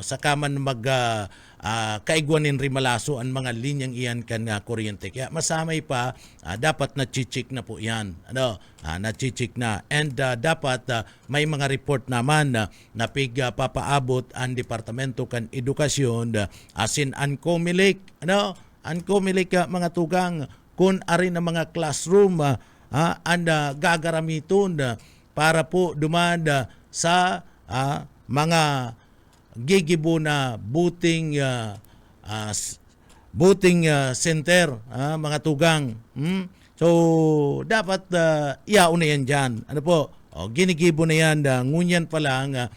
sa kaman mag kaigwanin rimalaso ang mga linyang iyan kan kuryente kaya masamay pa dapat na-check na po yan na-check na and dapat may mga report naman na papaabot ang departamento kan edukasyon asin Ancomelec Ancomelec mga tugang kung arin ang mga classroom ang gagaramiton para po dumanda sa mga gigibo na booting center mga tugang so dapat iauna yan dyan ginigibo na yan ngunyan pa lang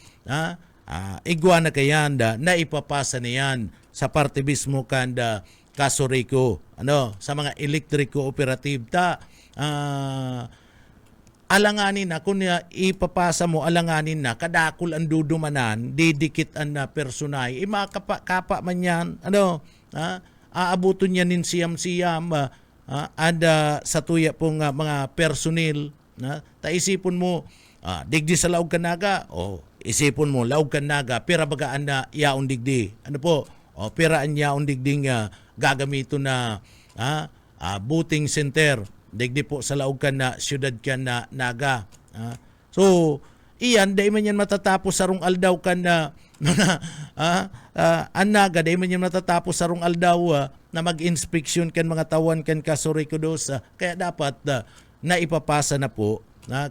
igwa na kayan na ipapasa na yan sa parte mismo kan Kasoreco sa mga electric cooperative alanganin na kung ipapasa mo alanganin na kadakol ang dudumanan didikit ang personay makapa man yan aabuton yan nin siyam-siyam sa tuya pong mga personil taisipon mo digdi sa laog kanaga isipon mo laog kanaga pera bagaan na yaon digdi peraan yaon digding gagamito na booting center digdi po sa laog kan na siyudad kan na naga. So, iyan, dahil man yan matatapos sarong aldaw kan na ang naga, dahil man yan matatapos sarong aldaw na mag-inspeksyon kan mga tawan kan kasurikudos. Kaya dapat na ipapasa na po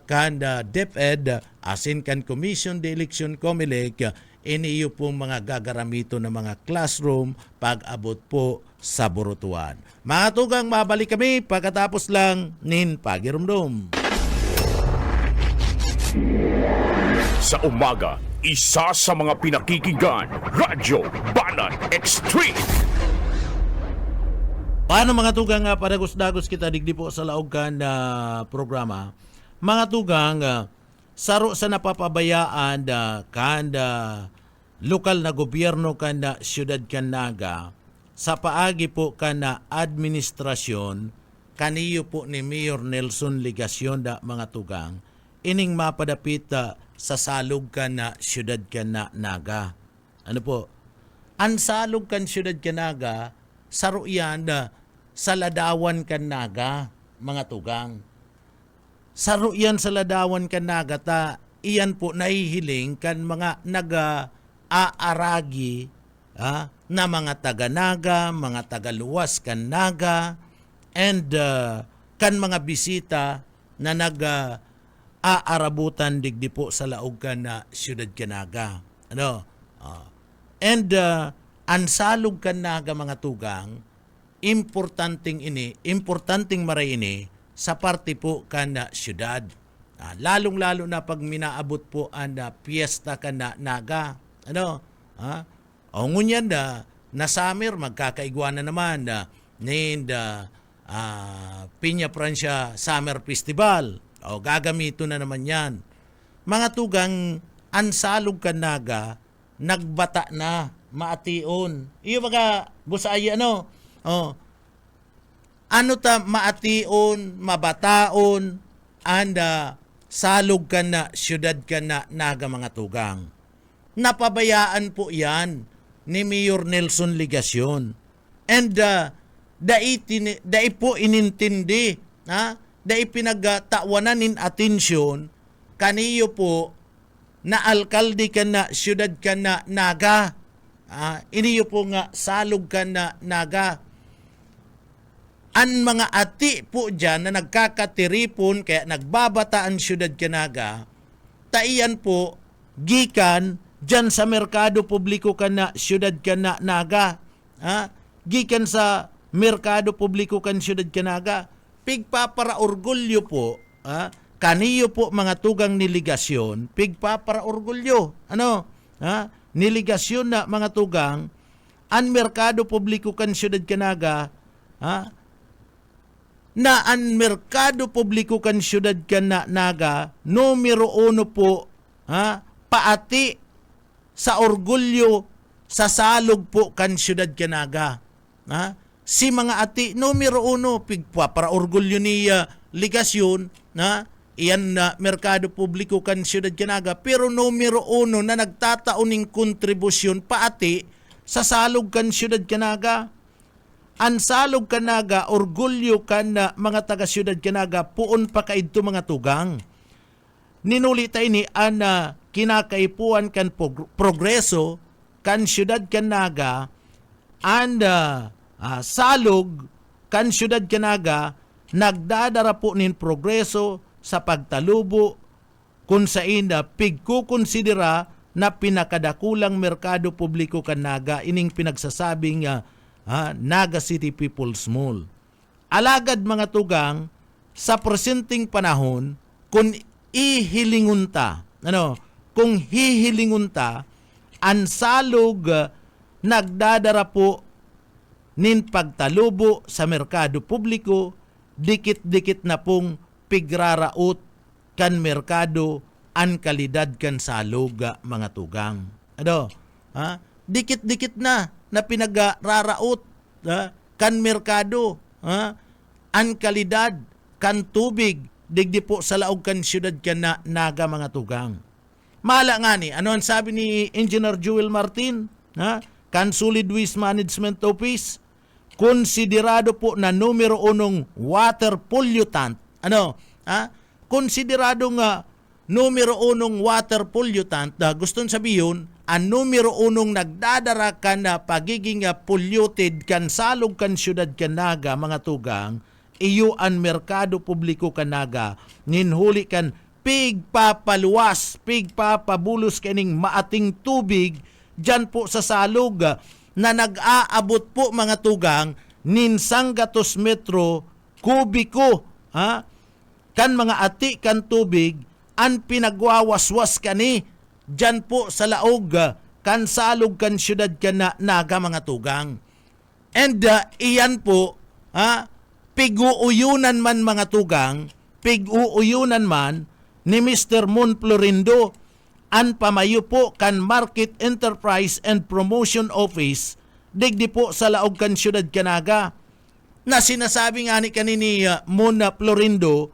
kan DepEd, asin kan Commission de Election Comelec, iniyo pong mga gagaramito ng mga classroom pag-abot po sa Burutuan. Mga tugang, mabalik kami pagkatapos lang nin Pagirumdum. Sa umaga, isa sa mga pinakikinggan, Radyo Banat Extreme. Paano mga tugang padagos-dagos kita digdi po sa laogan na programa? Mga tugang, saro sa napapabayaan lokal na gobyerno kanda siyudad Canaga sa paagi po kana administrasyon kaniyo po ni Mayor Nelson Ligacion mga tugang ining mapadapit sa salog kana siyudad Canaga. Ano po? Ang salog kan siyudad Canaga saro yan sa Ladawan Canaga mga tugang. Saro yan sa Ladawan Canaga iyan po nahihiling kan mga aaragi na mga taga-Naga, mga taga-luwas kan Naga, and kan mga bisita na aarabutan digdi po sa laog kan na siyudad Canaga. And ang salog kan Naga mga tugang, importanteng maray ini sa parte po kan na siyudad. Lalong-lalo na pag minaabot po ang piyesta kan na Naga. O ngunyan na summer, magkakaigwana naman Piña Francia Summer Festival. O gagamito na naman yan. Mga tugang, ansalog kan Naga, nagbata na, maation. Iyo mga busaya, maation, mabataon, salog kan na, siyudad kan na Naga mga tugang. Napabayaan po yan ni Mayor Nelson Ligacion. And dai po inintindi, dai pinagtawanan in atensyon kaniyo po na alkalde kan na siyudad kan na Naga. Iniyo po nga salog kan na Naga. Ang mga ati po dyan na nagkakatiripon kaya nagbabata ang siyudad Canaga, taiyan po gikan dyan sa merkado publiko kan na siyudad Naga. Gikan sa merkado publiko kan siyudad Canaga. Pigpapara orgulyo po, kaniyo po mga tugang niligasyon, pigpapara orgulyo. Niligasyon na mga tugang, ang merkado publiko kan siyudad Canaga, na ang merkado publiko kan siyudad Naga, numero 1 po, paati sa orgulyo sa salog po kan siyudad Naga. Si mga ati, numero 1, pigpa para orgulyo ni Ligasyon, iyan na merkado publiko kan siyudad Naga, pero numero 1 na nagtatauning kontribusyon paati sa salog kan siyudad Naga. Ang salog Naga, orgulyo kan na mga taga-siyudad Naga, puon pa kaidto mga tugang. Ninulita ini ang kinakaipuan kan progreso kan siyudad Naga, and salog kan siyudad Naga, nagdadara po nin progreso sa pagtalubo kung sa ina pigkukonsidera na pinakadakulang merkado publiko kan Naga, ining pinagsasabing Naga City People's Mall. Alagad mga tugang, sa presenteng panahon, kung ihilingunta, kung hihilingunta, ang salog nagdadara po nin pagtalubo sa merkado publiko, dikit-dikit na pong pigraraot kan merkado an kalidad kan salog mga tugang. Ano? Ha? Dikit-dikit na pinagraraot kan merkado, an kalidad kan tubig digdi po sa laog kan syudad kan Naga mga tugang. Mala nga ni, ano ang sabi ni Engineer Joel Martin, kan Solid Waste Management Office, konsiderado po na numero 1 water pollutant. Ano? Konsiderado nga numero 1 water pollutant, gustong sabihin, ang numero 1 nagdadara ka na pagiging polluted kan salog kan syudad kan Naga mga tugang, iyo ang merkado publiko kan Naga, ninhuli kan pigpapaluwas, pigpapabulos kaning maating tubig dyan po sa salog na nag-aabot po mga tugang ninsang gatos metro kubiko, kan mga ati kan tubig an pinagwawaswas kani dyan po sa laog kan salog kan syudad kan Naga mga tugang. And iyan po, pig-uuyunan man mga tugang, pig-uuyunan man ni Mr. Mon Florindo an pamayo po kan Market Enterprise and Promotion Office digdi po sa laog kan syudad kan Naga, na sinasabi nga ni kanini Mon Florindo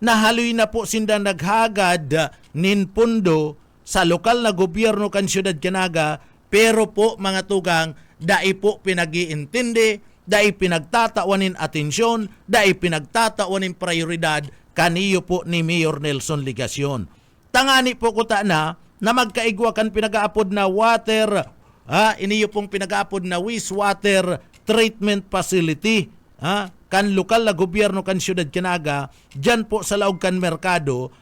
na haloy na po sinda naghagad nin pundo sa lokal na gobyerno kan syudad kan Naga, pero po mga tugang dai po pinag-iintindi, dai pinagtatawanin atensyon, dai pinagtatawanin prioridad kaniyo po ni Mayor Nelson Ligacion. Tangani po ko ta na magkaigwa kan pinag-aapod na water, iniyo pong pinag-aapod na wastewater treatment facility, kan lokal na gobyerno kan syudad kan Naga, dyan po sa laog kan merkado,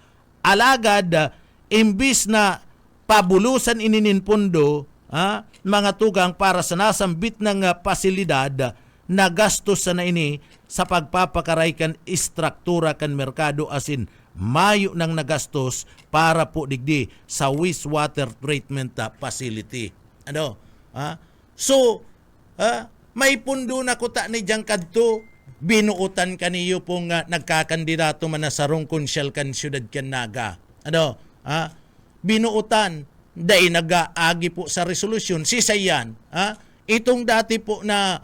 alagad, imbis na pabulusan ininin pundo, mga tugang para sa nasambit ng pasilidad, na gastos na ini sa pagpapakaray kan istruktura kan merkado, asin mayo nang nagastos para po digdi sa wastewater treatment facility. Ano? So, may pundo na kuta ni diyang kadto, binuutan kaniyo pong nagkakandidato man na sarong konsyal kan syudad kan Naga. Ano? Binuutan, dahil nag-aagi po sa resolusyon, sisayan. Itong dati po na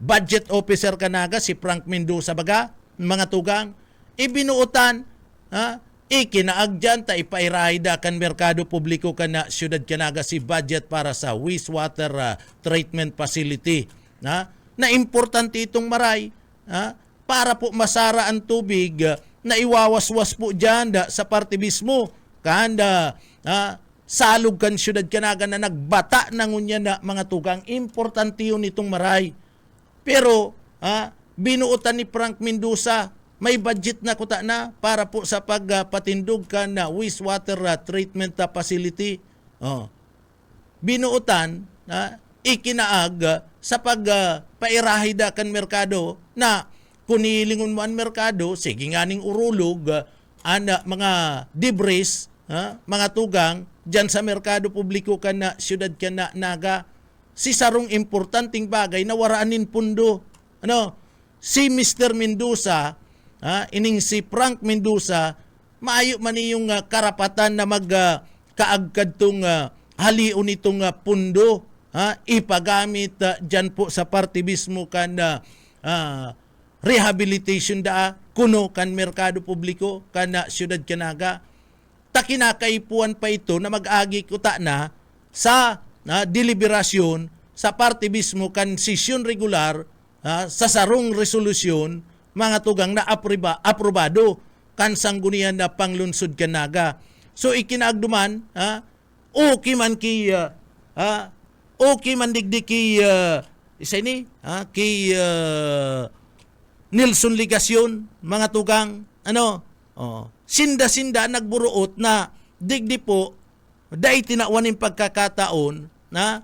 budget officer kan Naga, si Frank Mendoza baga, mga tugang, ibinuutan, ikinaag dyan, ipairahida kan merkado publiko kan na syudad kan Naga si budget para sa wastewater treatment facility. Na importante itong maray, para po masara ang tubig na iwawaswas po dyan sa parte mismo, kanda salog kan syudad kan Naga na nagbata na ngunya na mga tugang, importante yun itong maray. Pero binuutan ni Frank Mendoza, may budget na kuta na para po sa pagpatindog kan na wastewater treatment facility. Binuutan, ikinaag sa pagpairahida kan merkado na kunilingon mo ang merkado, sige nga ning urulog, mga debris, mga tugang, dyan sa merkado publiko kan na syudad kan na Naga, si sarong importanteng bagay na waraanin pundo. Ano? Si Mr. Mendoza, ining si Frank Mendoza, maayo man yung karapatan na magkaagkad tong halion itong pundo, ipagamit dyan po sa parte mismo kan rehabilitation kuno kan merkado publiko kan syudad kan Naga. Takinakaipuan pa ito na mag-agi kuta na sa deliberasyon sa parte mismo kan sesyon regular, sa sarong resolusyon, mga tugang na aprobado kan sanggunian na panglunsod kan Naga. So ikinaagduman, okay man ki okay man digdi ki isa ni ki Nelson Ligacion, mga tugang, sinda-sinda nagburuot na digdi po dahil tinawanin pagkakataon na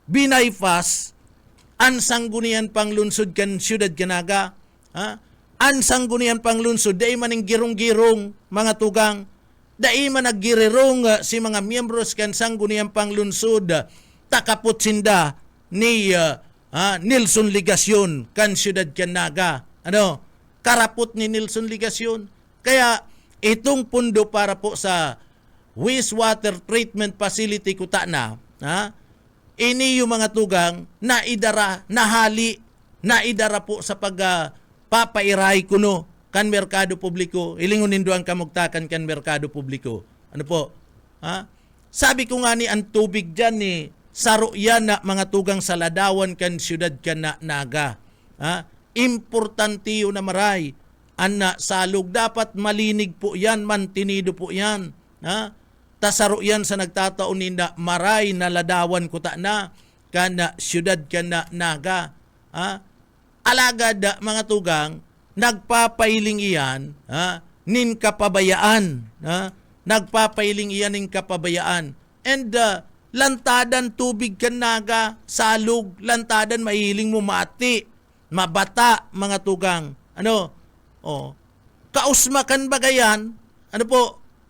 binaypas ang sanggunian panglunsod kan syudad kan Naga, ang sanggunian panglunsod dahil maning girong-girong, mga tugang, dahil man naggirirong si mga miyembros kan sanggunian panglunsod, takapot sinda ni Nelson Ligacion kan syudad kan Naga. karapot ni Nelson Ligasyon. Kaya itong pundo para po sa wastewater treatment facility kuta na, ini yung mga tugang naidara, nahali, naidara po sa papairay kuno kan merkado publiko. Ilingon nindo ang kamugtakan kan merkado publiko. Ano po? Sabi ko nga ni ang tubig dyan ni saro yan na mga tugang sa ladawan kan syudad kan na naga. Importante yun na maray. Anna salog dapat malinig po yan, mantinido po yan. Tasaro yan sa nagtataon ni na maray na ladawan kuta na kana syudad kan na naga. Alagad mga tugang nagpapailing iyan nin kapabayaan. Nagpapailing iyan nin kapabayaan. And lantadan tubig kan naga, salog, lantadan mahiling mo mati, mabata mga tugang. Kausmakan bagayan,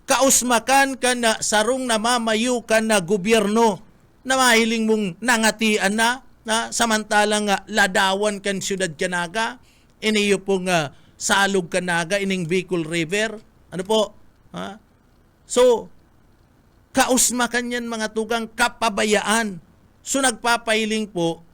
kausmakan ka na sarong namamayo ka na gobyerno na mahiling mong nangatian na samantalang ladawan kan syudad kanaga, iniyo pong salog kanaga, ining Bicol River. So, kausmakan yan mga tugang kapabayaan. So nagpapailing po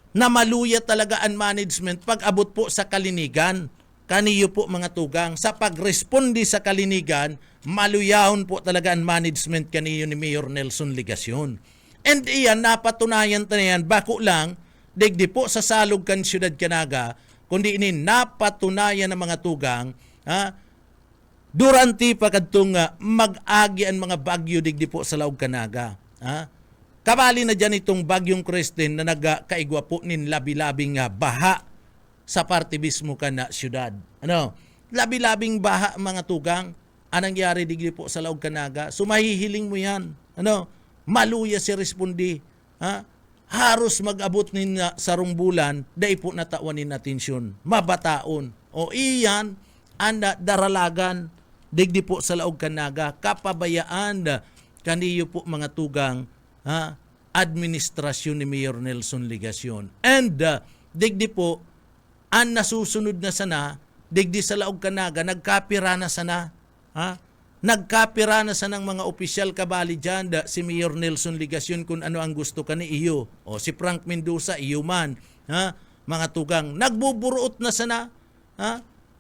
na maluya talaga ang management pag abot po sa kalinigan. Kaniyo po mga tugang, sa pagrespondi sa kalinigan, maluyahon po talaga ang management kaniyo ni Mayor Nelson Ligasyon. And iyan, napatunayan na yan, bako lang, digdi po sa salog kan syudad kanaga, kundi ini napatunayan ng mga tugang, durante pa kadtong mag-agi ang mga bagyo digdi po sa laog kanaga. Kabali na dyan itong bagyong Kristen na nagkaigwa po nin labi-labing baha sa parte mismo ka na syudad. Labi-labing baha mga tugang, anong nangyari digdi po sa laog kanaga? So mahihiling mo yan. Maluya si respondi. Haros mag-abot nin sarong bulan, dahil po natawanin na tensyon. Mabataon. O iyan, anda daralagan, digdi po sa laog kanaga, kapabayaan kaniyo po mga tugang, administrasyon ni Mayor Nelson Ligasyon. And digdi po, ang nasusunod na sana, digdi sa laog kanaga, nagkapira na sana. Nagkapira na sana ng mga opisyal kabali dyan, si Mayor Nelson Ligasyon kung ano ang gusto ka ni iyo. O si Frank Mendoza, iyo man. Mga tugang, nagbuburuot na sana.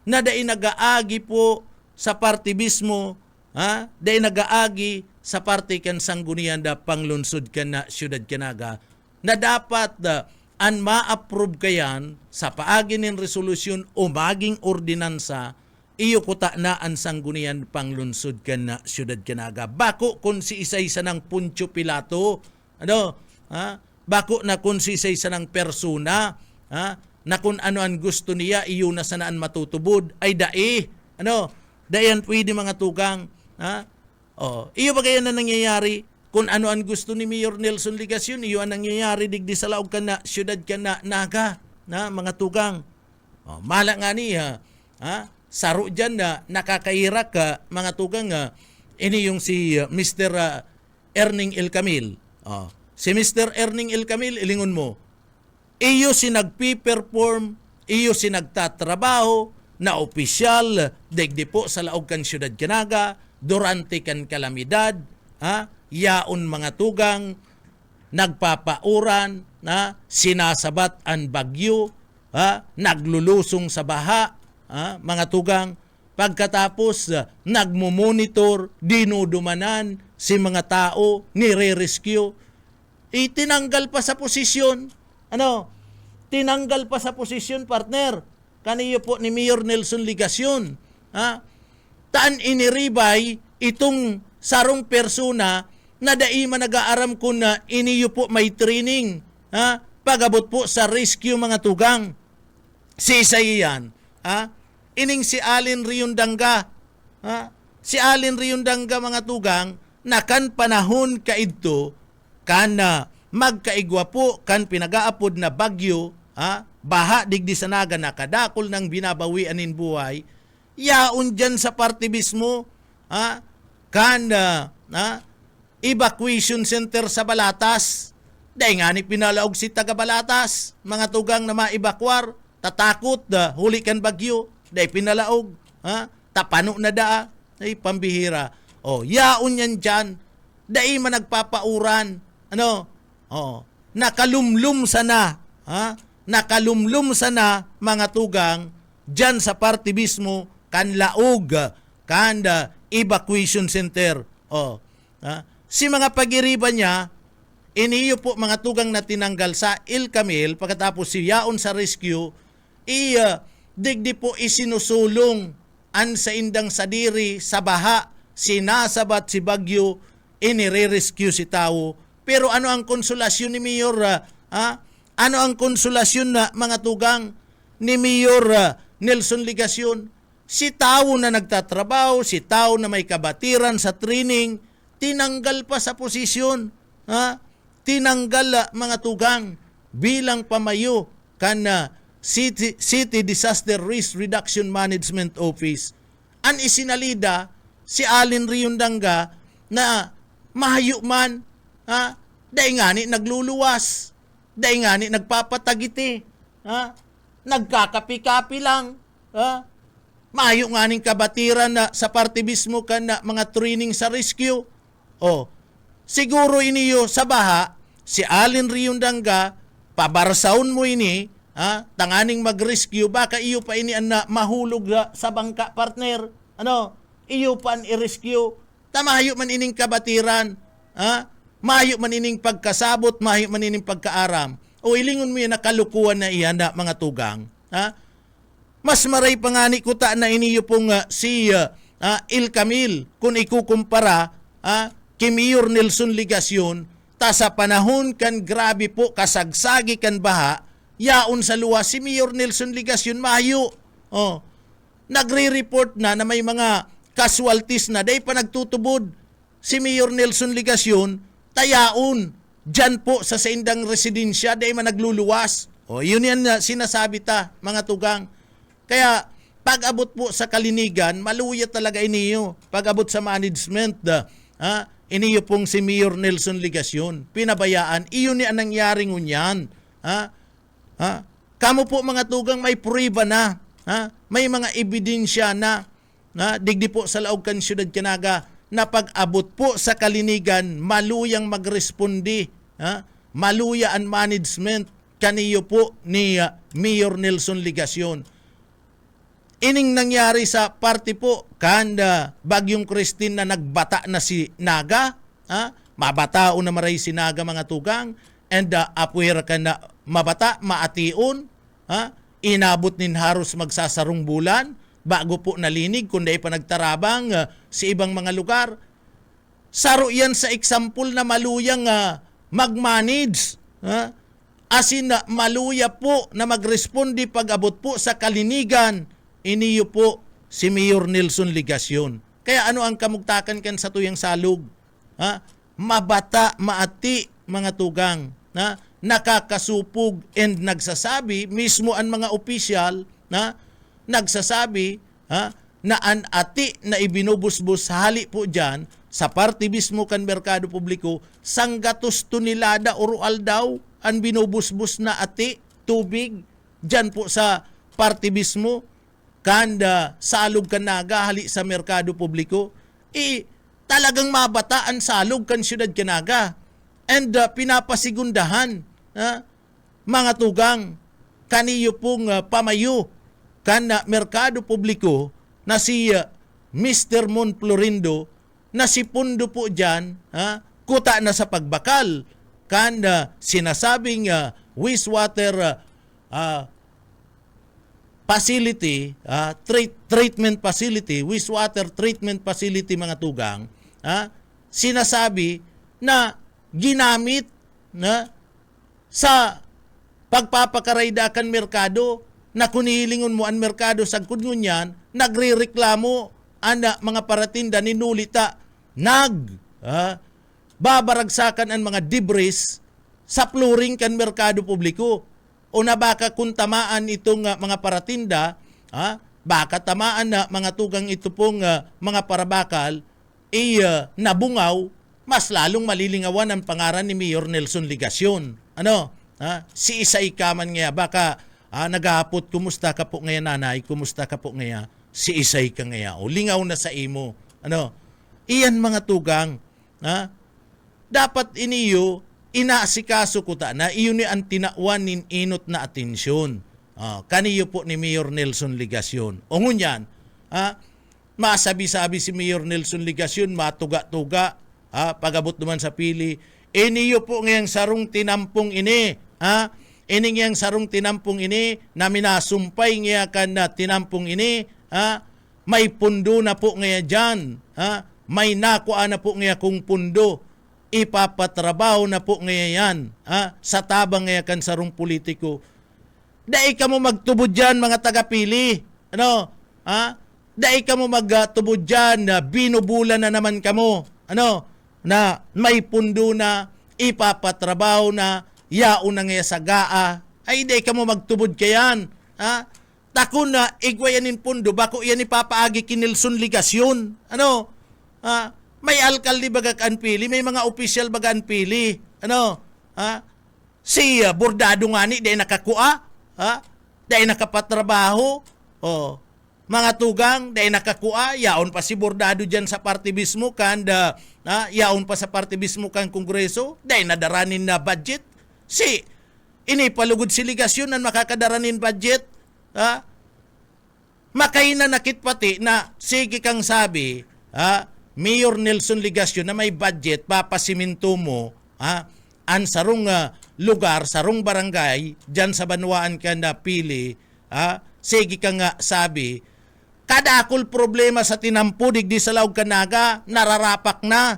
Na dahil nag-aagi po sa party mismo, dahil nag-aagi sa party kan sanggunian da panglunsod kan na syudad kanaga, na dapat an ma-approve kayan sa paagi ng resolusyon o maging ordinansa, iyo kuta na ang sanggunian panglunsod kan na syudad kanaga. Bako kung si isa-isa ng Poncio Pilato, bako na kung si isa-isa ng persona, na kung ano ang gusto niya, iyo na sanaan matutubod, ay dayan pwede mga tugang. Iyo ba kaya na nangyayari, kung ano ang gusto ni Mayor Nelson Ligasyon, iyo ang nangyayari digdi sa laog ka na, syudad ka na, naga, mga tugang. Mala nga niya, saro dyan na nakakairak ka, mga tugang, ini yung si Mr. Erning El Camil. Si Mr. Erning El Camil, ilingon mo, iyo si nagpi-perform, iyo si nagtatrabaho na opisyal digdi po sa laog kan syudad kanaga durante kan kalamidad, yaon mga tugang nagpapauran, sinasabat ang bagyo, naglulusong sa baha, mga tugang pagkatapos nagmumonitor, dinudumanan si mga tao, nire-rescue, itinanggal pa sa posisyon. Tinanggal pa sa posisyon, partner. Kaniyo po ni Mayor Nelson Ligasyon. Taan iniribay itong sarong persona na daima nag-aaram ko na iniyo po may training. Pagabot po sa rescue mga tugang. Si isa yan. Ining si Alin Riondanga. Si Alin Riondanga mga tugang na kan panahon kaidto kana magkaigwa po kan pinagaapod na bagyo, baha digdi sa naga na kadakol ng binabawian in buhay, yaon dyan sa parte mismo, kan evacuation center sa Balatas. Dahil nga ni pinalaog si taga Balatas, mga tugang na maibakwar, tatakot huli kan bagyo, day pinalaog, tapano na daa, ay pambihira. Yaon yan dyan, day man nagpapauran, nakalumlum sana, nakalumlum sana mga tugang, dyan sa party mismo, kan laog, kan evacuation center. Si mga pag-iriba niya, iniyo po mga tugang na tinanggal sa Il Camil, pagkatapos si yaon sa rescue, digdi po isinusulong an sa indang sadiri sa baha, sinasabat si Bagyo, inire-rescue si tao. Pero ano ang konsolasyon ni Mayor? Ano ang konsolasyon na mga tugang ni Mayor Nelson Ligacion? Si tao na nagtatrabaho, si tao na may kabatiran sa training, tinanggal pa sa posisyon. Tinanggal mga tugang bilang pamayo kan City Disaster Risk Reduction Management Office. An isinalida si Allen Riondanga na mahayo man, dahil nga ni nagluluwas, dahil nga ni nagpapatagiti, nagkakapi-kapi lang, mahayo nga ning kabatiran na sa parte mismo kan na mga training sa rescue. Siguro iniyo sa baha, si Allen Riondanga, pabarsaon mo ini, tanganing mag-rescue, baka iyo pa ini na mahulog sa bangka, partner. Iyo pa an i-rescue. Mahayo man ining kabatiran, mahayo man ining pagkasabot, mahayo man ining pagkaaram. Ilingon mo yan na kalukuhan na iyan na mga tugang. Mas maray pangani ko ta na iniyo pong si Il Camil kung ikukumpara kay Mayor Nelson Ligacion, ta sa panahon kan grabe po kasagsagi kan baha, yaon sa luwas si Mayor Nelson Ligacion mahayo. Nagre-report na may mga casualties na, day pa nagtutubod si Mayor Nelson Ligacion, tayaon dyan po sa indang residensya, day man nagluluwas. Yun yan na sinasabi ta, mga tugang. Kaya, pag-abot po sa kalinigan, maluya talaga iniyo. Pag-abot sa management, iniyo pong si Mayor Nelson Ligacion, pinabayaan, iyon ni ang nangyari ngunyan. Kamo po mga tugang may prueba na, may mga ebidensya na, digdi po sa laog kan siyudad Canaga, na pag-abot po sa kalinigan, maluyang magrespondi, maluya ang management, kaniyo po ni Mayor Nelson Ligacion. Ining nangyari sa party po, kanda Bagyong Christine na nagbata na si Naga, mabatao na maray si Naga mga tugang, and apuera ka na mabata, maation, inabot nin haros magsasarong bulan, bago po nalinig, kundi pa nagtarabang sa ibang mga lugar. Saro yan sa example na maluyang mag-manage, asin na maluya po na magrespondi pag-abot po sa kalinigan, iniyo po si Mayor Nelson Ligacion. Kaya ano ang kamugtakan kan sa tuyang salug? Mabata, maati, mga tugang, nakakasupog and nagsasabi, mismo ang mga opisyal, nagsasabi na an ati na ibinubusbus hali po dyan sa parte mismo kan merkado publiko, sanggatos tunilada orual daw ang binubusbus na ati, tubig, dyan po sa parte mismo, kanda salog kan Naga hali sa merkado publiko, talagang mabataan salog kan siyudad Canaga. And pinapasigundahan, mga tugang, kaniyo pong pamayo kan merkado publiko na si Mr. Mon Florindo, na si Pundo po dyan, kuta na sa pagbakal, kan sinasabing wastewater facility, treatment facility, wastewater treatment facility mga tugang, sinasabi na ginamit sa pagpapakaraydakan merkado, na kunilingon mo ang merkado sa kungunyan, nagre-reklamo ang mga paratinda ni nulita, babaragsakan ang mga debris sa flooring kan merkado publiko. O na baka kung tamaan itong mga paratinda, baka tamaan na mga tugang ito pong mga parabakal, nabungaw, mas lalong malilingawan ang pangaran ni Mayor Nelson Ligacion. Si Isay Kaman nga, baka nagahapot, kumusta ka po ngayon nanay, kumusta ka po ngayon, si isay ka ngayon, o lingaw na sa imo. Ano? Iyan mga tugang, dapat iniyo, inaasikaso ko ta na iyon ni ang tinawan nin inot na atensyon. Kaniyo po ni Mayor Nelson Ligasyon. O ngunyan, masabi-sabi si Mayor Nelson Ligasyon, matuga-tuga, pagabot naman sa pili, iniyo po ngayang sarong tinampong ini, ining yang sarong tinampong ini, na minasumpay ngayon ka na tinampong ini, may pundo na po ngayon dyan, may nakuha na po ngayon kung pundo, ipapatrabaho na po ngayon yan, sa tabang ngayon kan sarong politiko. Dai ka mo magtubod dyan, mga tagapili. Ano? Dai ka mo magtubod dyan, na binubulan na naman ka mo. Ano? Na may pundo na, ipapatrabaho na, yaon na ngayon sa gaa. Ay, dai ka mo magtubod kayan. Tako na, igwayanin pundo, bako yan ipapaagi kinilson ligasyon. Ano? May alkalde bagaan pili, may mga opisyal bagaan pili. Ano? Si Bordado nga ni, dahil nakakuha. Dahil nakapatrabaho. Mga tugang, dahil nakakuha. Yaon pa si Bordado dyan sa party mismo. Kanda, yaon pa sa party mismo kan Kongreso. Dahil nadaranin na budget. Inipalugod si ligasyon na makakadaranin budget. Makainanakit pati na, sige kang sabi, Mayor Nelson Ligasyon na may budget, papasiminto mo, ang sarong lugar, sarong barangay, dyan sa Banwaan ka na pili, sige ka nga sabi, kadakol problema sa tinampo, digdi sa Laog Kanaga, nararapak na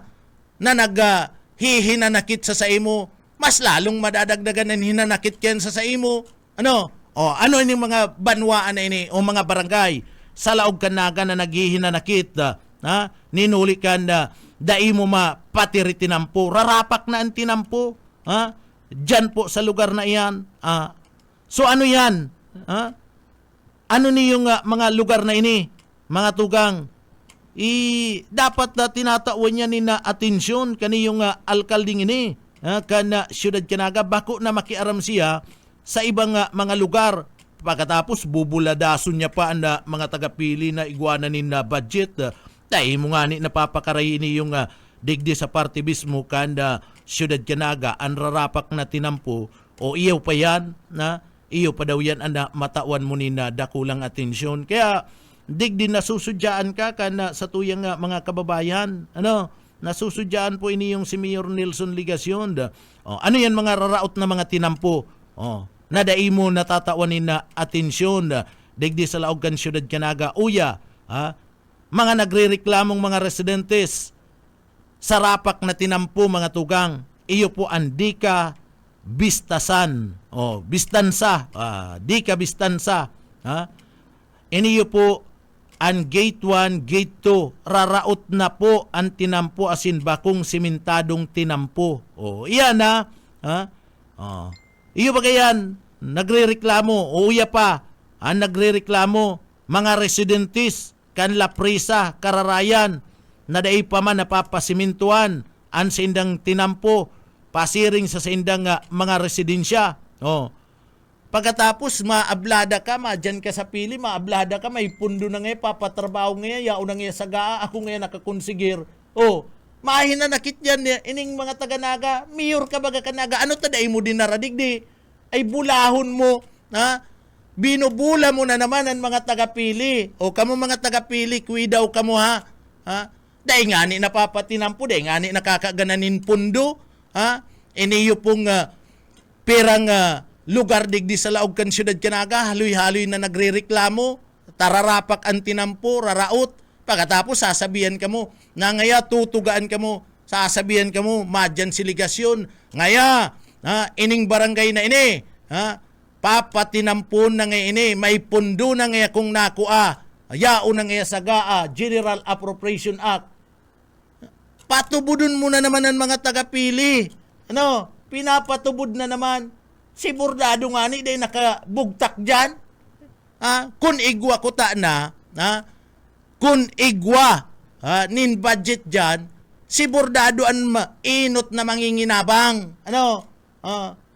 naghihinanakit sa imo, mas lalong madadagdagan ng hinanakit ken sa imo. Ano? Ano yung mga banwaan na ini, o mga barangay, sa Laog Kanaga na naghihinanakit, ninuli ka na dai mo mapatiri tinampo, rarapak na ang tinampo, dyan po sa lugar na iyan. So ano yan? Ano ni yung mga lugar na ini, mga tugang? Dapat na tinatawan niya ni na atensyon kaniyong alkalding ini, kana Siyudad Kanaga, bako na makiaram siya sa ibang mga lugar. Pagkatapos bubuladason niya pa ang mga tagapili na iguananin na budget. Dahil mo nga ni napapakaray ini yung digdi sa party mismo kanda Siyudad Kanaga, ang rarapak na tinampo, o iyaw pa yan, iyo pa daw yan ang matawan mo ni na dakulang atensyon. Kaya digdi nasusudyaan ka kana sa tuyang mga kababayan. Ano? Nasusudyaan po ini yung si Mayor Nelson Ligasyon. Ano yan mga raraot na mga tinampo? Nadai mo natatawanin na atensyon, digdi sa Laog kan Siyudad Kanaga. Uya, mga nagrereklamong mga residentes sa rapak na tinampo, mga tugang, iyo po ang di ka bistasan, bistansa, di ka bistansa. Iniyo po ang gate 1, gate 2, raraot na po ang tinampo asin bakong simentadong tinampo. Iyan iyo ba kayan, nagrereklamo, uya pa, ang nagrereklamo, mga residentes, kanla prisa, kararayan, na dai pa man napapasimintuan, ang sindang tinampo, pasiring sa sindang mga residensya. Pagkatapos, maablada ka, madyan ka sa pili, maablada ka, may pundo na ngayon, papatrabaho ngayon, yaon na ngayon sa gaa, ako ngayon nakakonsigir. Mahina nakit yan, ining mga taga-naga, mayor ka baga kanaga, ano taday mo din naradigdi? Ay bulahon mo, binubula mo na naman ang mga tagapili. Kamo mga tagapili, kuidaw kamo ha. Dahil nga ni napapatinampo, dahil nga ni nakakagananin pundo. Iniyo pong perang lugar digdi sa Laog kan Siyudad Kanaga, haloy-haloy na nagrereklamo, tararapak ang tinampo, raraot. Pagkatapos sasabihan ka mo, na ngaya tutugaan ka mo, sasabihan ka mo, madyan si Ligasyon. Ngaya, ining barangay na ini, papatinampon na ngayon ini, may pundo na ngayon kung nakua, yaon na ngayon sa GAA, General Appropriation Act. Patubudon mo na naman ang mga tagapili. Pinapatubod na naman. Si Bordado nga ni, dahil nakabugtak dyan. Kung igwa ko ta na, kung igwa nin budget dyan, si Bordado ang inot na manginginabang.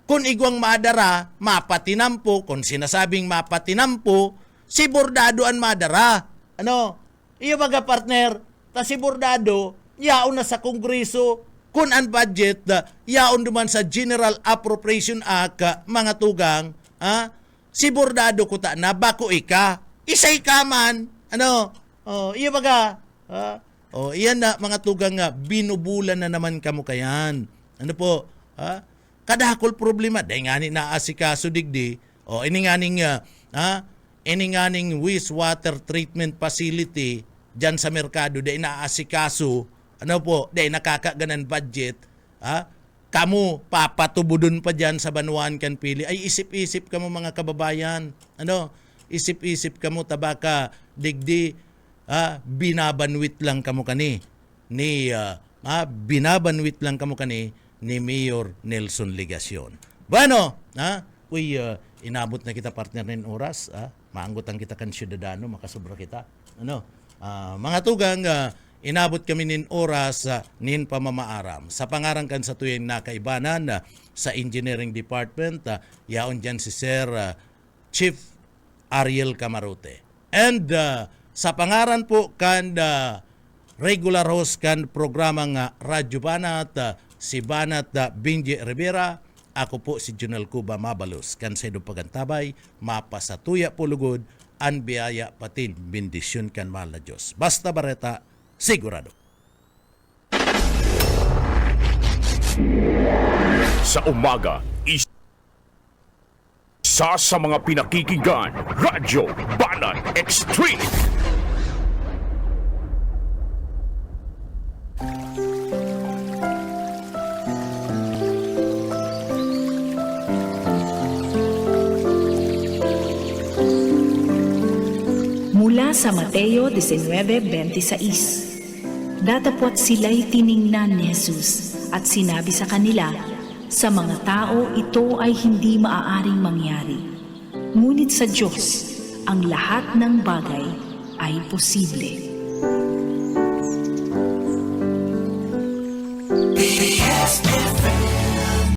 Kung igwang madara, mapatinampo. Kung sinasabing mapatinampo, si Bordado ang madara. Ano? Iyo baga partner, ta si Bordado, yaon na sa Kongreso, kung ang budget, yaon duman sa General Appropriation Act, mga tugang, si Bordado ko ta na, bako ika, isay ka man. Ano? Iyo baga, iyan na mga tugang nga, binubulan na naman kamo kayan. Ano po? Kadakol problema, dahil nga ni naasikaso digdi, ini nga ning wastewater treatment facility dyan sa merkado, dahil naasikaso, ano po, dahil nakakaganan budget, kamu papatubudon pa dyan sa Banuan kan pili, ay isip-isip kamo mga kababayan, ano, isip-isip kamo tabaka digdi, binabanwit lang kamo kani binabanwit lang kamo kani ni Mayor Nelson Ligacion. Bueno, inabot na kita partner ng oras, maanggot ang kita kan syudadano, makasubra kita. Ano? Mga tugang, inabot kami nin oras nin pamamaaram. Sa pangarang kan sa tuyeng nakaibanan sa Engineering Department, yaon dyan si Sir Chief Ariel Camarote. And sa pangaran po kan regular host kan programang Radyo Banat, si Banat Benji Rivera, ako po si Junel Cuba Mabalos, kan sa pagantabay, mapasatuya pulugod, ang biyaya patin, bendisyon kan mahal na Diyos. Basta Bareta, sigurado. Sa umaga, isa sa mga pinakikinggan, Radyo Banat Extreme. Mula sa Mateo 19:26, datapwat sila'y tiningnan ni Jesus at sinabi sa kanila, sa mga tao ito ay hindi maaaring mangyari. Ngunit sa Diyos, ang lahat ng bagay ay posible. PBS